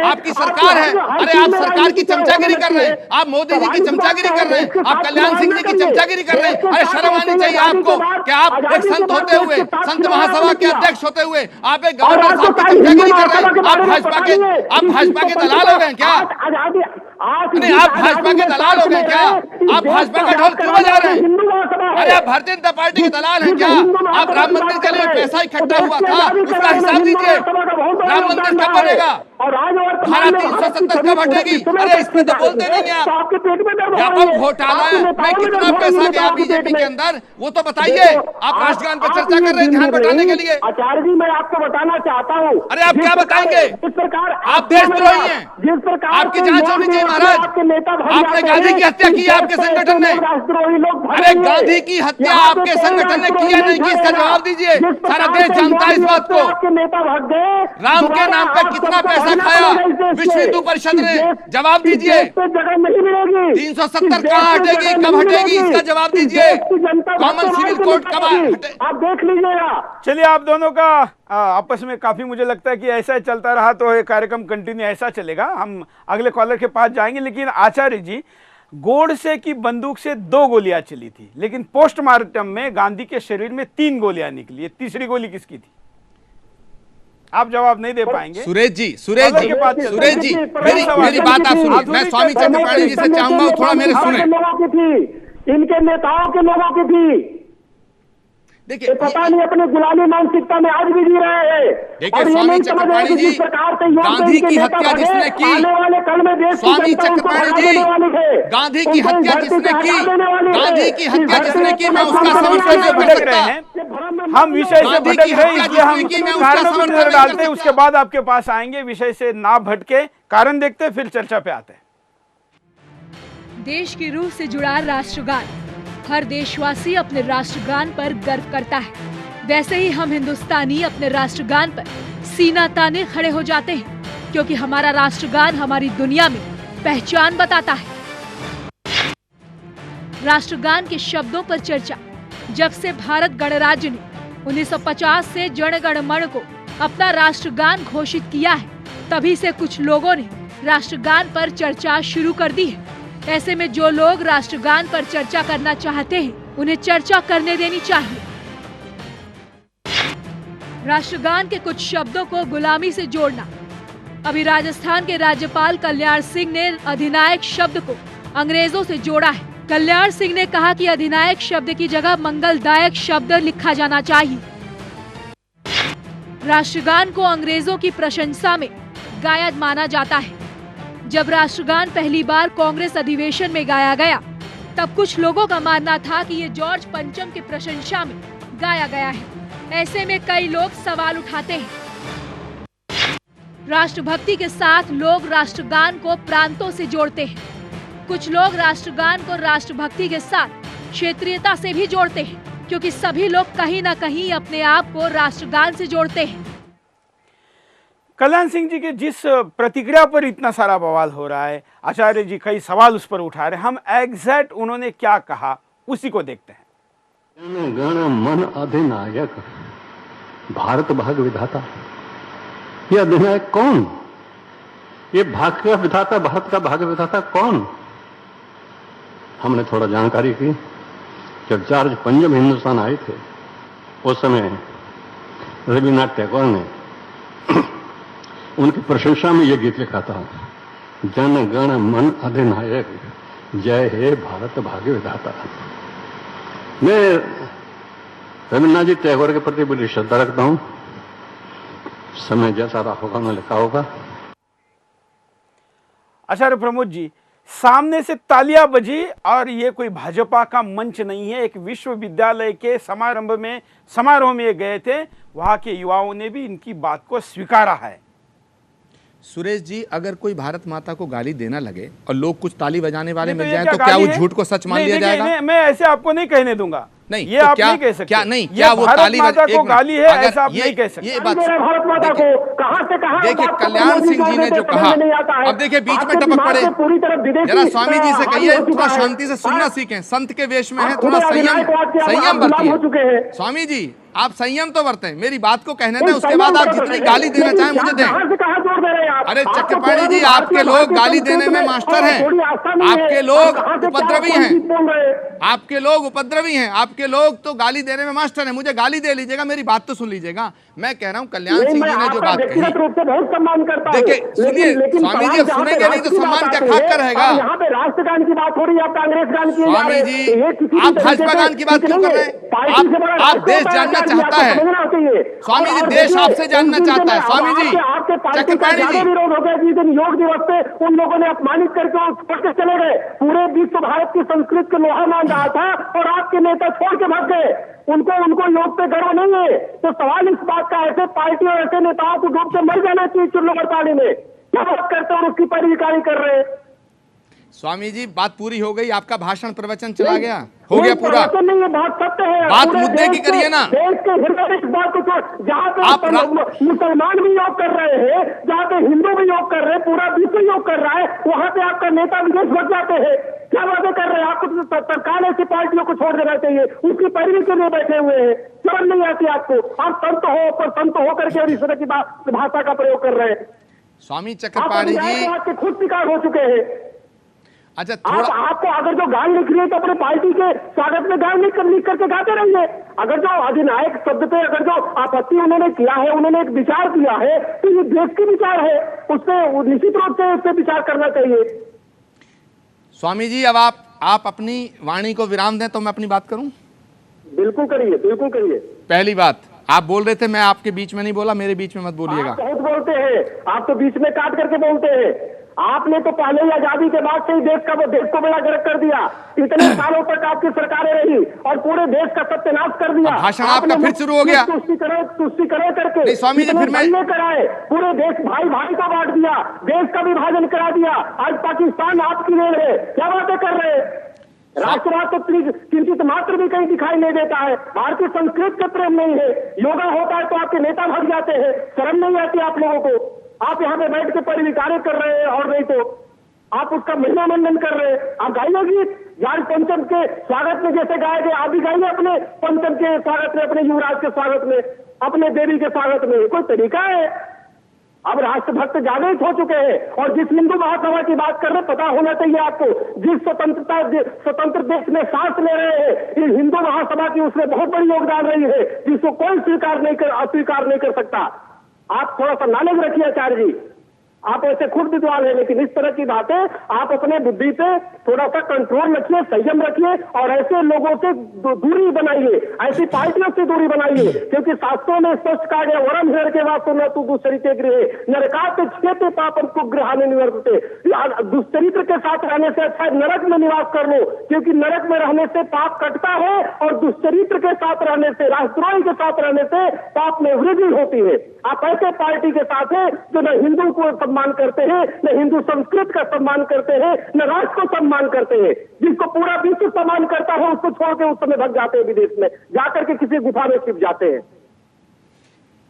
आपकी सरकार है, अरे आप सरकार की चमचागिरी कर रहे हैं, आप मोदी जी की चमचागिरी कर रहे हैं, आप कल्याण सिंह जी की चमचागिरी कर रहे हैं। अरे शर्म आनी चाहिए आपको कि आप एक संत होते हुए, संत महासभा के अध्यक्ष होते हुए, आप एक गवर्नर साहब की चमचागिरी कर रहे हैं। आप भाजपा के दलाल हो गए क्या? नहीं, आप भाजपा के दलाल हो गए क्या? आप भाजपा का ढोल क्यों बजा रहे हैं? अरे आप भारतीय जनता पार्टी के दलाल हैं क्या? आप राम मंदिर के लिए पैसा इकट्ठा हुआ था, उसका हिसाब दीजिए। राम मंदिर कब बनेगा? धारा 370 कब हटेगी? अरे इसमें तो बोलते नहीं है आप। व्यापक घोटाला में कितना पैसा गया बीजेपी के अंदर, वो तो बताइए। आप राष्ट्रगान पर चर्चा कर रहे हैं ध्यान बटाने के लिए। आचार्य जी, मैं आपको बताना चाहता हूँ। अरे आप क्या बताएंगे? इस प्रकार आप देशद्रोही हैं, जिस प्रकार आपकी जांच होनी चाहिए महाराज। आपने गांधी की हत्या की है आपके संगठन ने। अरे गांधी की हत्या आपके संगठन ने की है नहीं की, इसका जवाब दीजिए। सारा देश जानता है इस बात को। राम के नाम पर कितना पैसा खाया विश्व हिंदू परिषद ने, जवाब दीजिए। 370 कहाँ हटेगी, कब हटेगी, इसका जवाब दीजिए। कॉमन सिविल कोड कब हटे? आप देख लीजिएगा। चलिए, आप दोनों का आपस में काफी, मुझे लगता है कि ऐसा ही चलता रहा तो ये कार्यक्रम कंटिन्यू ऐसा चलेगा। हम अगले कॉलर के पास जाएंगे, लेकिन आचार्य जी, गोडसे की बंदूक से 2 गोलियां चली थी, लेकिन पोस्टमार्टम में गांधी के शरीर में 3 गोलियां निकली। तीसरी गोली किसकी थी? आप जवाब नहीं दे पाएंगे। सुरेश जी, मेरी बात आप सुनिए। मैं स्वामी चक्रपाणी जी से चाहूंगा थोड़ा मेरे सुने। इनके नेताओं के लोगों की थी। देखिए, पता नहीं अपने गुलामी मानसिकता में आज भी जी रहे हैं। देखिए स्वामी चक्रपाणी जी, गांधी की हत्या जिसने की, स्वामी चक्रपाणी जी, गांधी की हत्या जिसने की, गांधी की हत्या जिसने की, मैं उसका समर्थन नहीं कर सकता। हम विषय से भटक गए, इसलिए हम कारणों पर नजर डालते हैं, उसके बाद आपके पास आएंगे। विषय से ना भटके, कारण देखते हैं, फिर चर्चा पे आते हैं। देश की रूह से जुड़ा राष्ट्रगान, हर देशवासी अपने राष्ट्रगान पर गर्व करता है। वैसे ही हम हिंदुस्तानी अपने राष्ट्रगान पर सीना ताने खड़े हो जाते हैं, क्योंकि हमारा राष्ट्रगान हमारी दुनिया में पहचान बताता है। राष्ट्रगान के शब्दों पर चर्चा। जब से भारत गणराज्य ने 1950 से जन गण मन को अपना राष्ट्रगान घोषित किया है, तभी से कुछ लोगों ने राष्ट्रगान पर चर्चा शुरू कर दी है। ऐसे में जो लोग राष्ट्रगान पर चर्चा करना चाहते हैं, उन्हें चर्चा करने देनी चाहिए। राष्ट्रगान के कुछ शब्दों को गुलामी से जोड़ना। अभी राजस्थान के राज्यपाल कल्याण सिंह ने अधिनायक शब्द को अंग्रेजों से जोड़ा है। कल्याण सिंह ने कहा कि अधिनायक शब्द की जगह मंगलदायक शब्द लिखा जाना चाहिए। राष्ट्रगान को अंग्रेजों की प्रशंसा में गाया माना जाता है। जब राष्ट्रगान पहली बार कांग्रेस अधिवेशन में गाया गया, तब कुछ लोगों का मानना था कि ये जॉर्ज पंचम की प्रशंसा में गाया गया है। ऐसे में कई लोग सवाल उठाते हैं। राष्ट्रभक्ति के साथ लोग राष्ट्रगान को प्रांतों से जोड़ते हैं। कुछ लोग राष्ट्रगान को राष्ट्रभक्ति के साथ क्षेत्रीयता से भी जोड़ते हैं, क्योंकि सभी लोग कहीं ना कहीं अपने आप को राष्ट्रगान से जोड़ते हैं। कल्याण सिंह जी के जिस प्रतिक्रिया पर इतना सारा बवाल हो रहा है, आचार्य जी कई सवाल उस पर उठा रहे हैं, हम एग्जैक्ट उन्होंने क्या कहा उसी को देखते हैं। जन गण मन अधिनायक भारत भाग्य विधाता, ये अधिनायक कौन? ये भाग्य का विधाता, भारत का भाग्य विधाता कौन? हमने थोड़ा जानकारी की। जब जॉर्ज पंजम हिंदुस्तान आए थे उस समय रविन्द्रनाथ टैगोर ने उनकी प्रशंसा में यह गीत लिखा था, जन गण मन अधिनायक जय हे भारत भाग्य विधाता। मैं रविन्द्रनाथ जी टैगोर के प्रति बड़ी श्रद्धा रखता हूं। समय जैसा रहा होगा उन्होंने लिखा होगा। आचार्य प्रमोद जी, सामने से तालियां बजी और ये कोई भाजपा का मंच नहीं है, एक विश्वविद्यालय के समारोह में गए थे, वहां के युवाओं ने भी इनकी बात को स्वीकारा है। सुरेश जी, अगर कोई भारत माता को गाली देना लगे और लोग कुछ ताली बजाने वाले मिल तो जाएं, तो क्या वो झूठ को सच मान लिया जाएगा? मैं ऐसे आपको नहीं कहने दूंगा। नहीं, ये तो आप क्या, नहीं कह सकते। क्या नहीं, क्या वो भारत ताली माता को गाली है ऐसा आप नहीं कह सकते। ये बात भारत माता को कहां से कहां देखिए, कल्याण सिंह जी ने जो कहा, अब देखिए बीच में टपक पड़े। जरा स्वामी जी से कहिए थोड़ा शांति से सुनना सीखें, संत के वेश में है, थोड़ा संयम बरतिए। स्वामी जी, आप संयम तो बरतें, मेरी बात को कहने दें, उसके बाद आप जितनी गाली देना चाहें मुझे दें। अरे चक्रपाणी जी, आपके लोग गाली देने में मास्टर हैं, आपके लोग उपद्रवी हैं, आपके लोग उपद्रवी हैं, आपके लोग तो गाली देने में मास्टर हैं। मुझे गाली दे लीजिएगा, मेरी बात तो सुन लीजिएगा। मैं कह रहा हूं कल्याण सिंह जी ने जो बात कही, देखिए सुनिए स्वामी जी, सुनेंगे नहीं तो सम्मान क्या खाक कर रहेगा? यहाँ पे राष्ट्रगान की बात हो रही है, आप कांग्रेस गान की स्वामी जी, आप भाजपा गान की बात क्यों कर रहे हैं? आप देश जानना चाहता है स्वामी जी, देश आपसे जानना चाहता है स्वामी जी। चक्रपाणी जी, विरोध हो गया जिस दिन योग दिवस पे उन लोगों ने अपमानित करके छोड़ के चले गए। पूरे विश्व भारत की संस्कृति को लोहा मान रहा था और आपके नेता छोड़ के भाग गए। उनको योग पे गर्व नहीं है, तो सवाल इस बात का ऐसे पार्टी और ऐसे नेताओं को डूब के मर जाना चाहिए चुल्लू पानी में। क्या बात करते हैं और उसकी परिविकारी कर रहे हैं। स्वामी जी, बात पूरी हो गई, आपका भाषण प्रवचन चला गया, हो गया पूरा। नहीं, ये बात सत्य है। बात मुद्दे की करिए ना। देश के हृदय इस बात को जहाँ पे मुसलमान भी योग कर रहे हैं, जहाँ पे हिंदू भी योग कर रहे हैं, पूरा विश्व योग कर रहा है, वहाँ पे आपका नेता विदेश भग जाते हैं। क्या बातें कर रहे हैं? आपको सरकार ऐसी पार्टियों को छोड़ देना चाहिए, उसकी पैरवी के लिए बैठे हुए हैं। समझ नहीं आती आपको? आप संत हो पर संत होकर के और इस तरह की भाषा का प्रयोग कर रहे हैं। स्वामी चक्रपाणी जी, आपके खुद शिकार हो चुके हैं। अच्छा, थोड़ा आपको अगर जो गान लिख रही है तो अपने पार्टी के स्वागत में गान लिख करके गाते रहिए। अगर जो अधिनायक शब्द पे अगर जो आपत्ति उन्होंने किया है, उन्होंने एक विचार दिया है, तो ये देश के विचार है, उस पर निश्चित रूप से उस पर विचार करना चाहिए। स्वामी जी, अब आप अपनी वाणी को विराम दें तो मैं अपनी बात करूं। बिल्कुल करिए, बिल्कुल करिए। पहली बात, आप बोल रहे थे, मैं आपके बीच में नहीं बोला, मेरे बीच में मत बोलिएगा। बहुत बोलते हैं आप, तो बीच में काट करके बोलते हैं। आपने तो पहले ही आजादी के बाद से ही देश को बेड़ा गर्क कर दिया। इतने सालों तक आपकी सरकारें रही और पूरे देश का सत्यानाश कर दिया। भाषण आपका फिर शुरू हो गया। तुष्टिकरण करके स्वामी जी, फिर मैं कराए, पूरे देश भाई भाई को बांट दिया, देश का विभाजन करा दिया। आज पाकिस्तान आपकी देन है। क्या बातें कर रहे हैं? राष्ट्रवाद तो किंचित मात्र भी कहीं दिखाई नहीं देता है। भारतीय संस्कृति का प्रेम नहीं है। योगा होता है तो आपके नेता भग जाते हैं। शर्म नहीं आती आप लोगों को? आप यहाँ पे बैठ के परिविकार्य कर रहे हैं और नहीं तो आप उसका महिमा मंडन कर रहे हैं। आप गाइए गीत, यार पंचम के स्वागत में जैसे गाए गए, आप भी गाइए अपने पंचम के स्वागत में, अपने युवराज के स्वागत में, अपने देवी के स्वागत में। कोई तरीका है? अब राष्ट्रभक्त जागृत हो चुके हैं और जिस हिंदू महासभा की बात कर रहे, पता होना चाहिए आपको, जिस स्वतंत्र देश में सांस ले रहे हैं, इस हिंदू महासभा की उसमें बहुत बड़ी योगदान रही है, जिसको कोई अस्वीकार नहीं कर सकता। आप थोड़ा सा नॉलेज रखिए आचार्य जी, आप ऐसे खुद विद्वान है, लेकिन इस तरह की बातें आप अपने बुद्धि पे थोड़ा सा कंट्रोल रखिए, संयम रखिए और ऐसे लोगों से दूरी बनाइए, ऐसी पार्टियों से दूरी बनाइए। क्योंकि शास्त्रों में स्पष्ट कहा गया, वरम हृदय के वास्तव न तू दुष्चरित्र गृह नरकाते छेते पापम को गृहाने निवर्तते। दुष्चरित्र के साथ रहने से अच्छा नरक में निवास कर लो, क्योंकि नरक में रहने से पाप कटता है और दुष्चरित्र के साथ रहने से, राष्ट्रद्रोही के साथ रहने से पाप में वृद्धि होती है। आप ऐसे पार्टी के साथ है जो न हिंदू को सम्मान करते हैं, न हिंदू संस्कृति का सम्मान करते हैं, न राष्ट्र को सम्मान करते हैं। जिसको पूरा विश्व सम्मान करता है उसको छोड़ के उस समय भाग जाते हैं विदेश में, जाकर के किसी गुफा में छिप जाते हैं।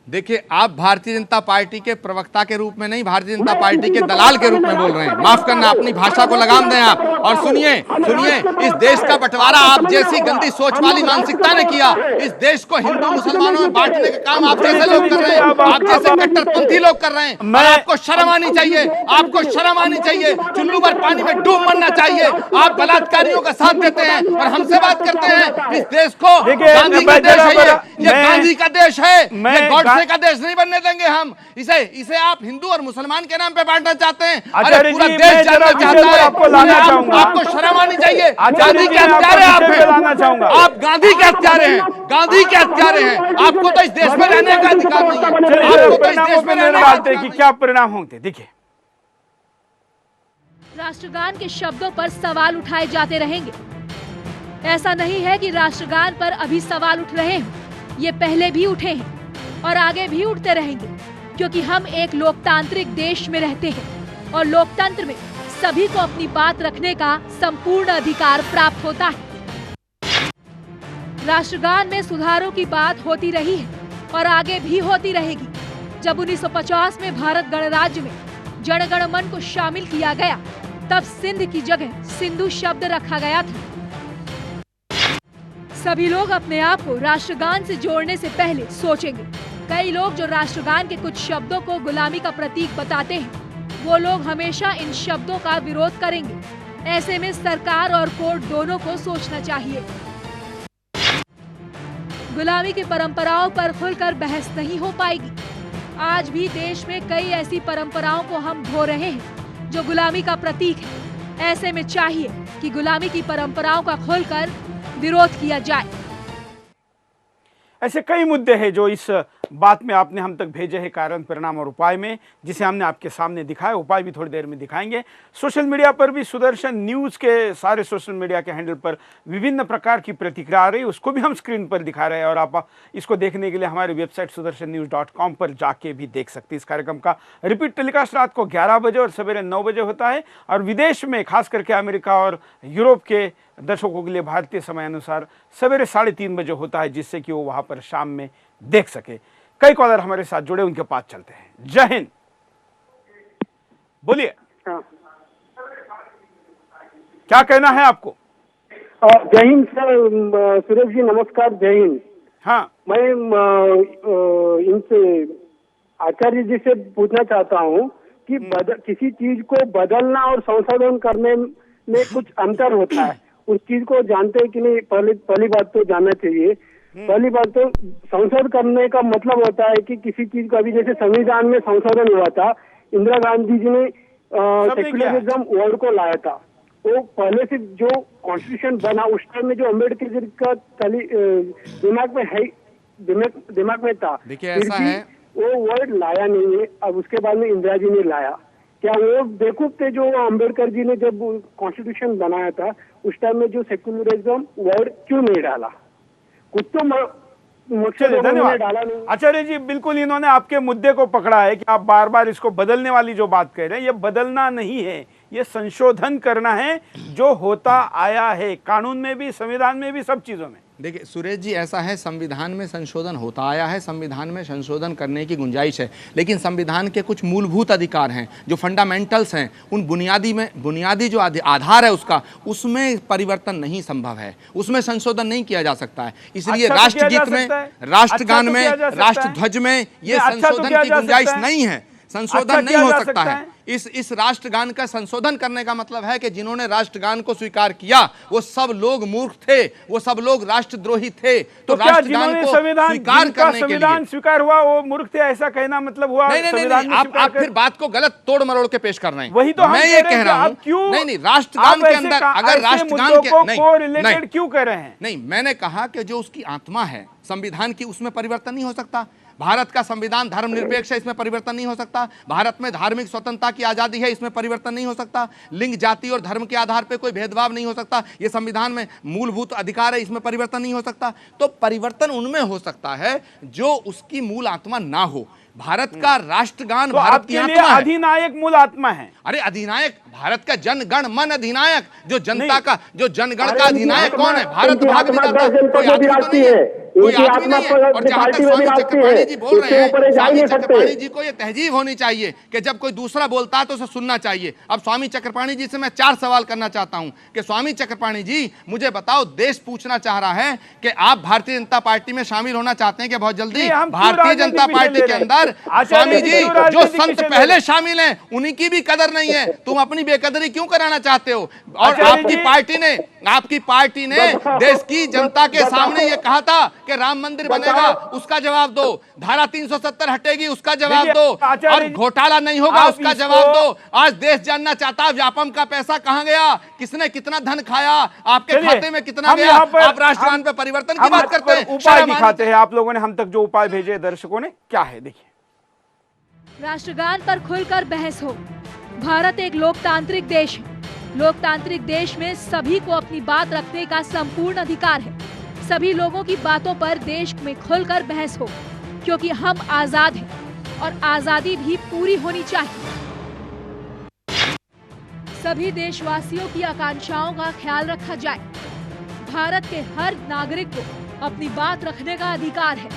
देखिए, आप भारतीय जनता पार्टी के प्रवक्ता के रूप में नहीं, भारतीय जनता पार्टी के दलाल के रूप में बोल रहे हैं। माफ करना, अपनी भाषा को लगाम दें आप। और सुनिए सुनिए, इस देश का बंटवारा आप जैसी गंदी सोच वाली मानसिकता ने किया। इस देश को हिंदू मुसलमानों में बांटने का काम आप जैसे लोग कर रहे हैं, आप जैसे कट्टरपंथी लोग कर रहे हैं। और आपको शर्म आनी चाहिए, आपको शर्म आनी चाहिए। चुल्लू भर पानी में डूब मरना चाहिए। आप बलात्कारियों का साथ देते हैं और हमसे बात करते हैं। इस देश को गांधी का देश है, ये गांधी का देश है, ये गॉडसे का देश नहीं बनने देंगे हम। इसे आप हिंदू और मुसलमान के नाम पे बांटना चाहते हैं। अरे पूरा देश जानना चाहता है। आपको शर्म आनी चाहिए। गांधी के हत्यारे आप हैं, आप गांधी के हत्यारे हैं, गांधी के हत्यारे हैं। आपको तो इस देश में रहने का अधिकार नहीं है। आपको तो इस देश में रहने का अधिकार कि क्या परिणाम होंगे, देखिए। राष्ट्रगान के शब्दों पर सवाल उठाए जाते रहेंगे। ऐसा नहीं है कि राष्ट्रगान पर अभी सवाल उठ रहे हैं, ये पहले भी उठे हैं और आगे भी उठते रहेंगे, क्योंकि हम एक लोकतांत्रिक देश में रहते हैं और लोकतंत्र में सभी को अपनी बात रखने का संपूर्ण अधिकार प्राप्त होता है। राष्ट्रगान में सुधारों की बात होती रही है और आगे भी होती रहेगी। जब 1950 में भारत गणराज्य में जन गण मन को शामिल किया गया, तब सिंध की जगह सिंधु शब्द रखा गया था। सभी लोग अपने आप को राष्ट्रगान से जोड़ने से पहले सोचेंगे। कई लोग जो राष्ट्रगान के कुछ शब्दों को गुलामी का प्रतीक बताते हैं, वो लोग हमेशा इन शब्दों का विरोध करेंगे। ऐसे में सरकार और कोर्ट दोनों को सोचना चाहिए। गुलामी की परंपराओं पर खुलकर बहस नहीं हो पाएगी। आज भी देश में कई ऐसी परंपराओं को हम ढो रहे हैं जो गुलामी का प्रतीक है। ऐसे में चाहिए कि गुलामी की परंपराओं का खोलकर विरोध किया जाए। ऐसे कई मुद्दे हैं जो इस बात में आपने हम तक भेजे हैं, कारण परिणाम और उपाय में, जिसे हमने आपके सामने दिखाया। उपाय भी थोड़ी देर में दिखाएंगे। सोशल मीडिया पर भी सुदर्शन न्यूज़ के सारे सोशल मीडिया के हैंडल पर विभिन्न प्रकार की प्रतिक्रिया आ रही है, उसको भी हम स्क्रीन पर दिखा रहे हैं। और आप इसको देखने के लिए हमारे वेबसाइट sudarshannews.com पर जाके भी देख सकते हैं। इस कार्यक्रम का रिपीट टेलीकास्ट रात को 11 बजे और सवेरे 9 बजे होता है। और विदेश में खास करके अमेरिका और यूरोप के दर्शकों के लिए भारतीय समय अनुसार सवेरे 3:30 बजे होता है, जिससे कि वो वहां पर शाम में देख सके। कई कॉलर हमारे साथ जुड़े, उनके पास चलते हैं। जय हिंद, बोलिए। क्या कहना है आपको? जय हिंद सर, सुरेश जी नमस्कार, जय हिंद। हाँ, मैं इनसे आचार्य जी से पूछना चाहता हूँ कि किसी चीज को बदलना और संशोधन करने में कुछ अंतर होता है, उस चीज को जानते हैं कि नहीं? पहली बात तो जानना चाहिए। पहली बात तो संशोधन करने का मतलब होता है कि किसी चीज को, अभी जैसे संविधान में संशोधन हुआ था, इंदिरा गांधी जी ने सेक्युलरिज्म वर्ड को लाया था। वो पहले से जो कॉन्स्टिट्यूशन बना उस टाइम में जो अम्बेडकर जी का दिमाग में था, देखिए ऐसा है, वो वर्ड लाया नहीं है। अब उसके बाद में इंदिरा जी ने लाया। क्या वो बेवकूफ थे जो अम्बेडकर जी ने जब कॉन्स्टिट्यूशन बनाया था उस टाइम में जो सेक्युलरिज्म वर्ड क्यों नहीं डाला? कुछ तो धन्यवाद आचार्य जी। बिल्कुल इन्होंने आपके मुद्दे को पकड़ा है कि आप बार बार इसको बदलने वाली जो बात कह रहे हैं, ये बदलना नहीं है, ये संशोधन करना है जो होता आया है, कानून में भी, संविधान में भी, सब चीजों में। देखिए सुरेश जी, ऐसा है, संविधान में संशोधन होता आया है, संविधान में संशोधन करने की गुंजाइश है, लेकिन संविधान के कुछ मूलभूत अधिकार हैं, जो फंडामेंटल्स हैं, उन बुनियादी जो आधार है उसका, उसमें परिवर्तन नहीं संभव है, उसमें संशोधन नहीं किया जा सकता है। इसलिए राष्ट्रगीत में, राष्ट्रगान में, राष्ट्रध्वज में ये संशोधन की गुंजाइश नहीं है, संशोधन नहीं हो सकता है। इस राष्ट्रगान का संशोधन करने का मतलब है कि जिन्होंने राष्ट्रगान को स्वीकार किया वो सब लोग मूर्ख थे, वो सब लोग राष्ट्रद्रोही थे। तो राष्ट्रगान को स्वीकार करने के लिए स्वीकार हुआ वो मूर्ख थे, ऐसा कहना मतलब हुआ? नहीं, आप फिर बात को गलत तोड़ मरोड़ के पेश कर रहे हैं। वही तो मैं ये कह रहा हूँ। नहीं, राष्ट्रगान के अंदर अगर राष्ट्रगान के नहीं क्यों कह रहे हैं? नहीं, मैंने कहा कि जो उसकी आत्मा है संविधान की, उसमें परिवर्तन नहीं हो सकता। भारत का संविधान धर्मनिरपेक्ष है, इसमें परिवर्तन नहीं हो सकता। भारत में धार्मिक स्वतंत्रता की आज़ादी है, इसमें परिवर्तन नहीं हो सकता। लिंग, जाति और धर्म के आधार पर कोई भेदभाव नहीं हो सकता, ये संविधान में मूलभूत अधिकार है, इसमें परिवर्तन नहीं हो सकता। तो परिवर्तन उनमें हो सकता है जो उसकी मूल आत्मा ना हो। भारत का राष्ट्रगान तो भारत की आपके लिए आत्मा है। अधिनायक मूल आत्मा है। अरे अधिनायक भारत का जनगण मन अधिनायक, जो जनता का, जो जनगण का अधिनायक कौन है? भारत भाग्य विधाता। कोई आदमी तो नहीं है, कोई आदमी नहीं है। और जहां तक स्वामी चक्रपाणी जी बोल रहे हैं, स्वामी चक्रपाणी जी को ये तहजीब होनी चाहिए कि जब कोई दूसरा बोलता है तो उसे सुनना चाहिए। अब स्वामी चक्रपाणी जी से मैं 4 सवाल करना चाहता हूं कि स्वामी चक्रपाणी जी मुझे बताओ, देश पूछना चाह रहा है कि आप भारतीय जनता पार्टी में शामिल होना चाहते हैं कि बहुत जल्दी? भारतीय जनता पार्टी के अंदर स्वामी जी जो संत पहले शामिल हैं उन्हीं की भी कदर नहीं है, तुम अपनी बेकदरी क्यों कराना चाहते हो? और आपकी पार्टी ने देश की जनता के सामने ये कहा था कि राम मंदिर बनेगा, उसका जवाब दो। धारा 370 हटेगी, उसका जवाब दो। और घोटाला नहीं होगा, उसका जवाब दो। आज देश जानना चाहता व्यापम का पैसा कहां गया, किसने कितना धन खाया, आपके खाते में कितना गया। आप राष्ट्रगान पे परिवर्तन की बात करते हैं, उपाय दिखाते हैं। आप लोगों ने हम तक जो उपाय भेजे दर्शकों ने, क्या है देखिए। राष्ट्रगान पर खुलकर बहस हो। भारत एक लोकतांत्रिक देश है। लोकतांत्रिक देश में सभी को अपनी बात रखने का संपूर्ण अधिकार है। सभी लोगों की बातों पर देश में खुलकर बहस हो, क्योंकि हम आजाद हैं और आजादी भी पूरी होनी चाहिए। सभी देशवासियों की आकांक्षाओं का ख्याल रखा जाए। भारत के हर नागरिक को अपनी बात रखने का अधिकार है।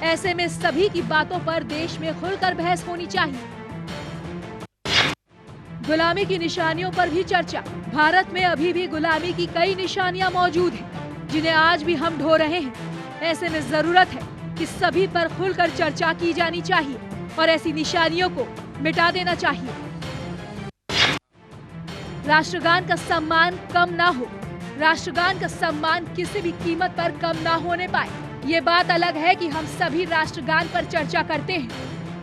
ऐसे में सभी की बातों पर देश में खुलकर बहस होनी चाहिए। गुलामी की निशानियों पर भी चर्चा। भारत में अभी भी गुलामी की कई निशानियां मौजूद हैं, जिन्हें आज भी हम ढो रहे हैं। ऐसे में जरूरत है कि सभी पर खुलकर चर्चा की जानी चाहिए और ऐसी निशानियों को मिटा देना चाहिए। राष्ट्रगान का सम्मान कम ना हो। राष्ट्रगान का सम्मान किसी भी कीमत पर कम ना होने पाए। ये बात अलग है कि हम सभी राष्ट्रगान पर चर्चा करते हैं,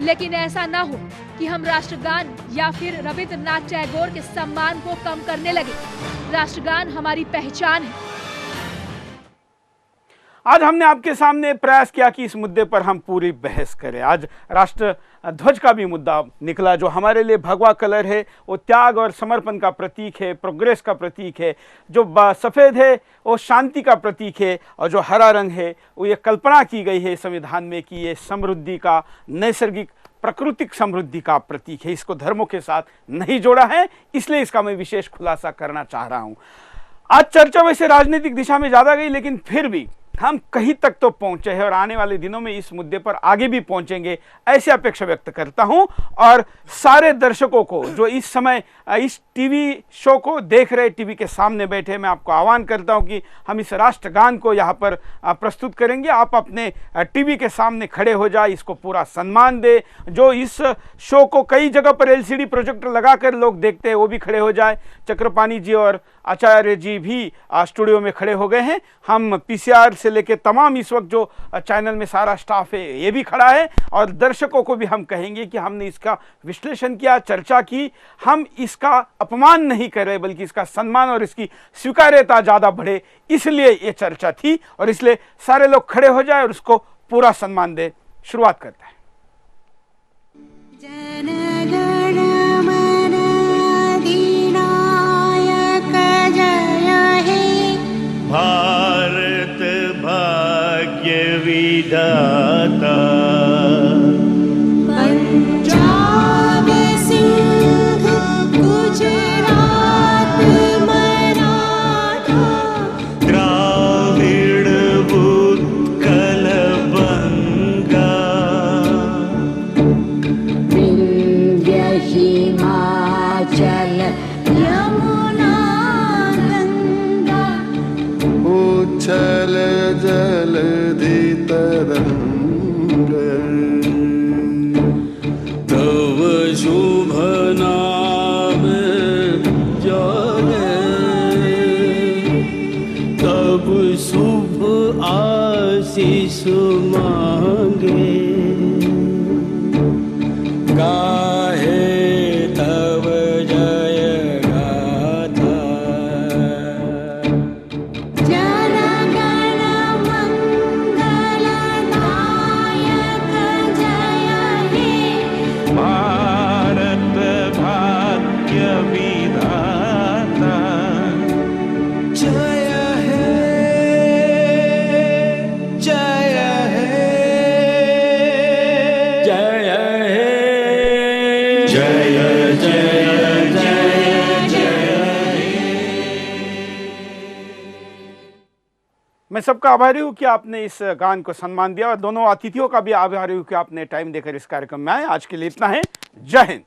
लेकिन ऐसा ना हो कि हम राष्ट्रगान या फिर रविंद्रनाथ टैगोर के सम्मान को कम करने लगे। राष्ट्रगान हमारी पहचान है। आज हमने आपके सामने प्रयास किया कि इस मुद्दे पर हम पूरी बहस करें। आज राष्ट्र ध्वज का भी मुद्दा निकला, जो हमारे लिए भगवा कलर है, वो त्याग और समर्पण का प्रतीक है, प्रोग्रेस का प्रतीक है। जो सफ़ेद है वो शांति का प्रतीक है, और जो हरा रंग है वो ये कल्पना की गई है संविधान में कि ये समृद्धि का, नैसर्गिक प्राकृतिक समृद्धि का प्रतीक है। इसको धर्मों के साथ नहीं जोड़ा है, इसलिए इसका मैं विशेष खुलासा करना चाह रहा हूँ। आज चर्चा वैसे राजनीतिक दिशा में ज़्यादा गई, लेकिन फिर भी हम कहीं तक तो पहुंचे हैं और आने वाले दिनों में इस मुद्दे पर आगे भी पहुंचेंगे, ऐसी अपेक्षा व्यक्त करता हूं। और सारे दर्शकों को जो इस समय इस टीवी शो को देख रहे, टीवी के सामने बैठे, मैं आपको आह्वान करता हूं कि हम इस राष्ट्रगान को यहां पर प्रस्तुत करेंगे। आप अपने टीवी के सामने खड़े हो जाए, इसको पूरा सम्मान दे। जो इस शो को कई जगह पर एलसीडी प्रोजेक्टर लगाकर लोग देखते हैं, वो भी खड़े हो जाए। चक्रपाणी जी और आचार्य जी भी स्टूडियो में खड़े हो गए हैं। हम पीसीआर से लेके तमाम इस वक्त जो चैनल में सारा स्टाफ है ये भी खड़ा है, और दर्शकों को भी हम कहेंगे कि हमने इसका विश्लेषण किया, चर्चा की। हम इसका अपमान नहीं कर रहे, बल्कि इसका सम्मान और इसकी स्वीकार्यता ज़्यादा बढ़े, इसलिए ये चर्चा थी। और इसलिए सारे लोग खड़े हो जाए और उसको पूरा सम्मान दे। शुरुआत करते हैं। भारत भाग्य विधाता, पंजाब सिंध गुजरात मराठा, द्राविड़ उत्कल बंगा, विंध्य हिमाचल यमुना गंगा, उच्छल जलधि तरंग, तव शुभ नाम जाने, तब शुभ आशीष मांगे, गाहे तव जय गाथा, जन गण मंगल दायक सबका आभारी हूँ कि आपने इस गान को सम्मान दिया और दोनों अतिथियों का भी आभारी हूँ कि आपने टाइम देकर इस कार्यक्रम में आए। आज के लिए इतना है। जय हिंद।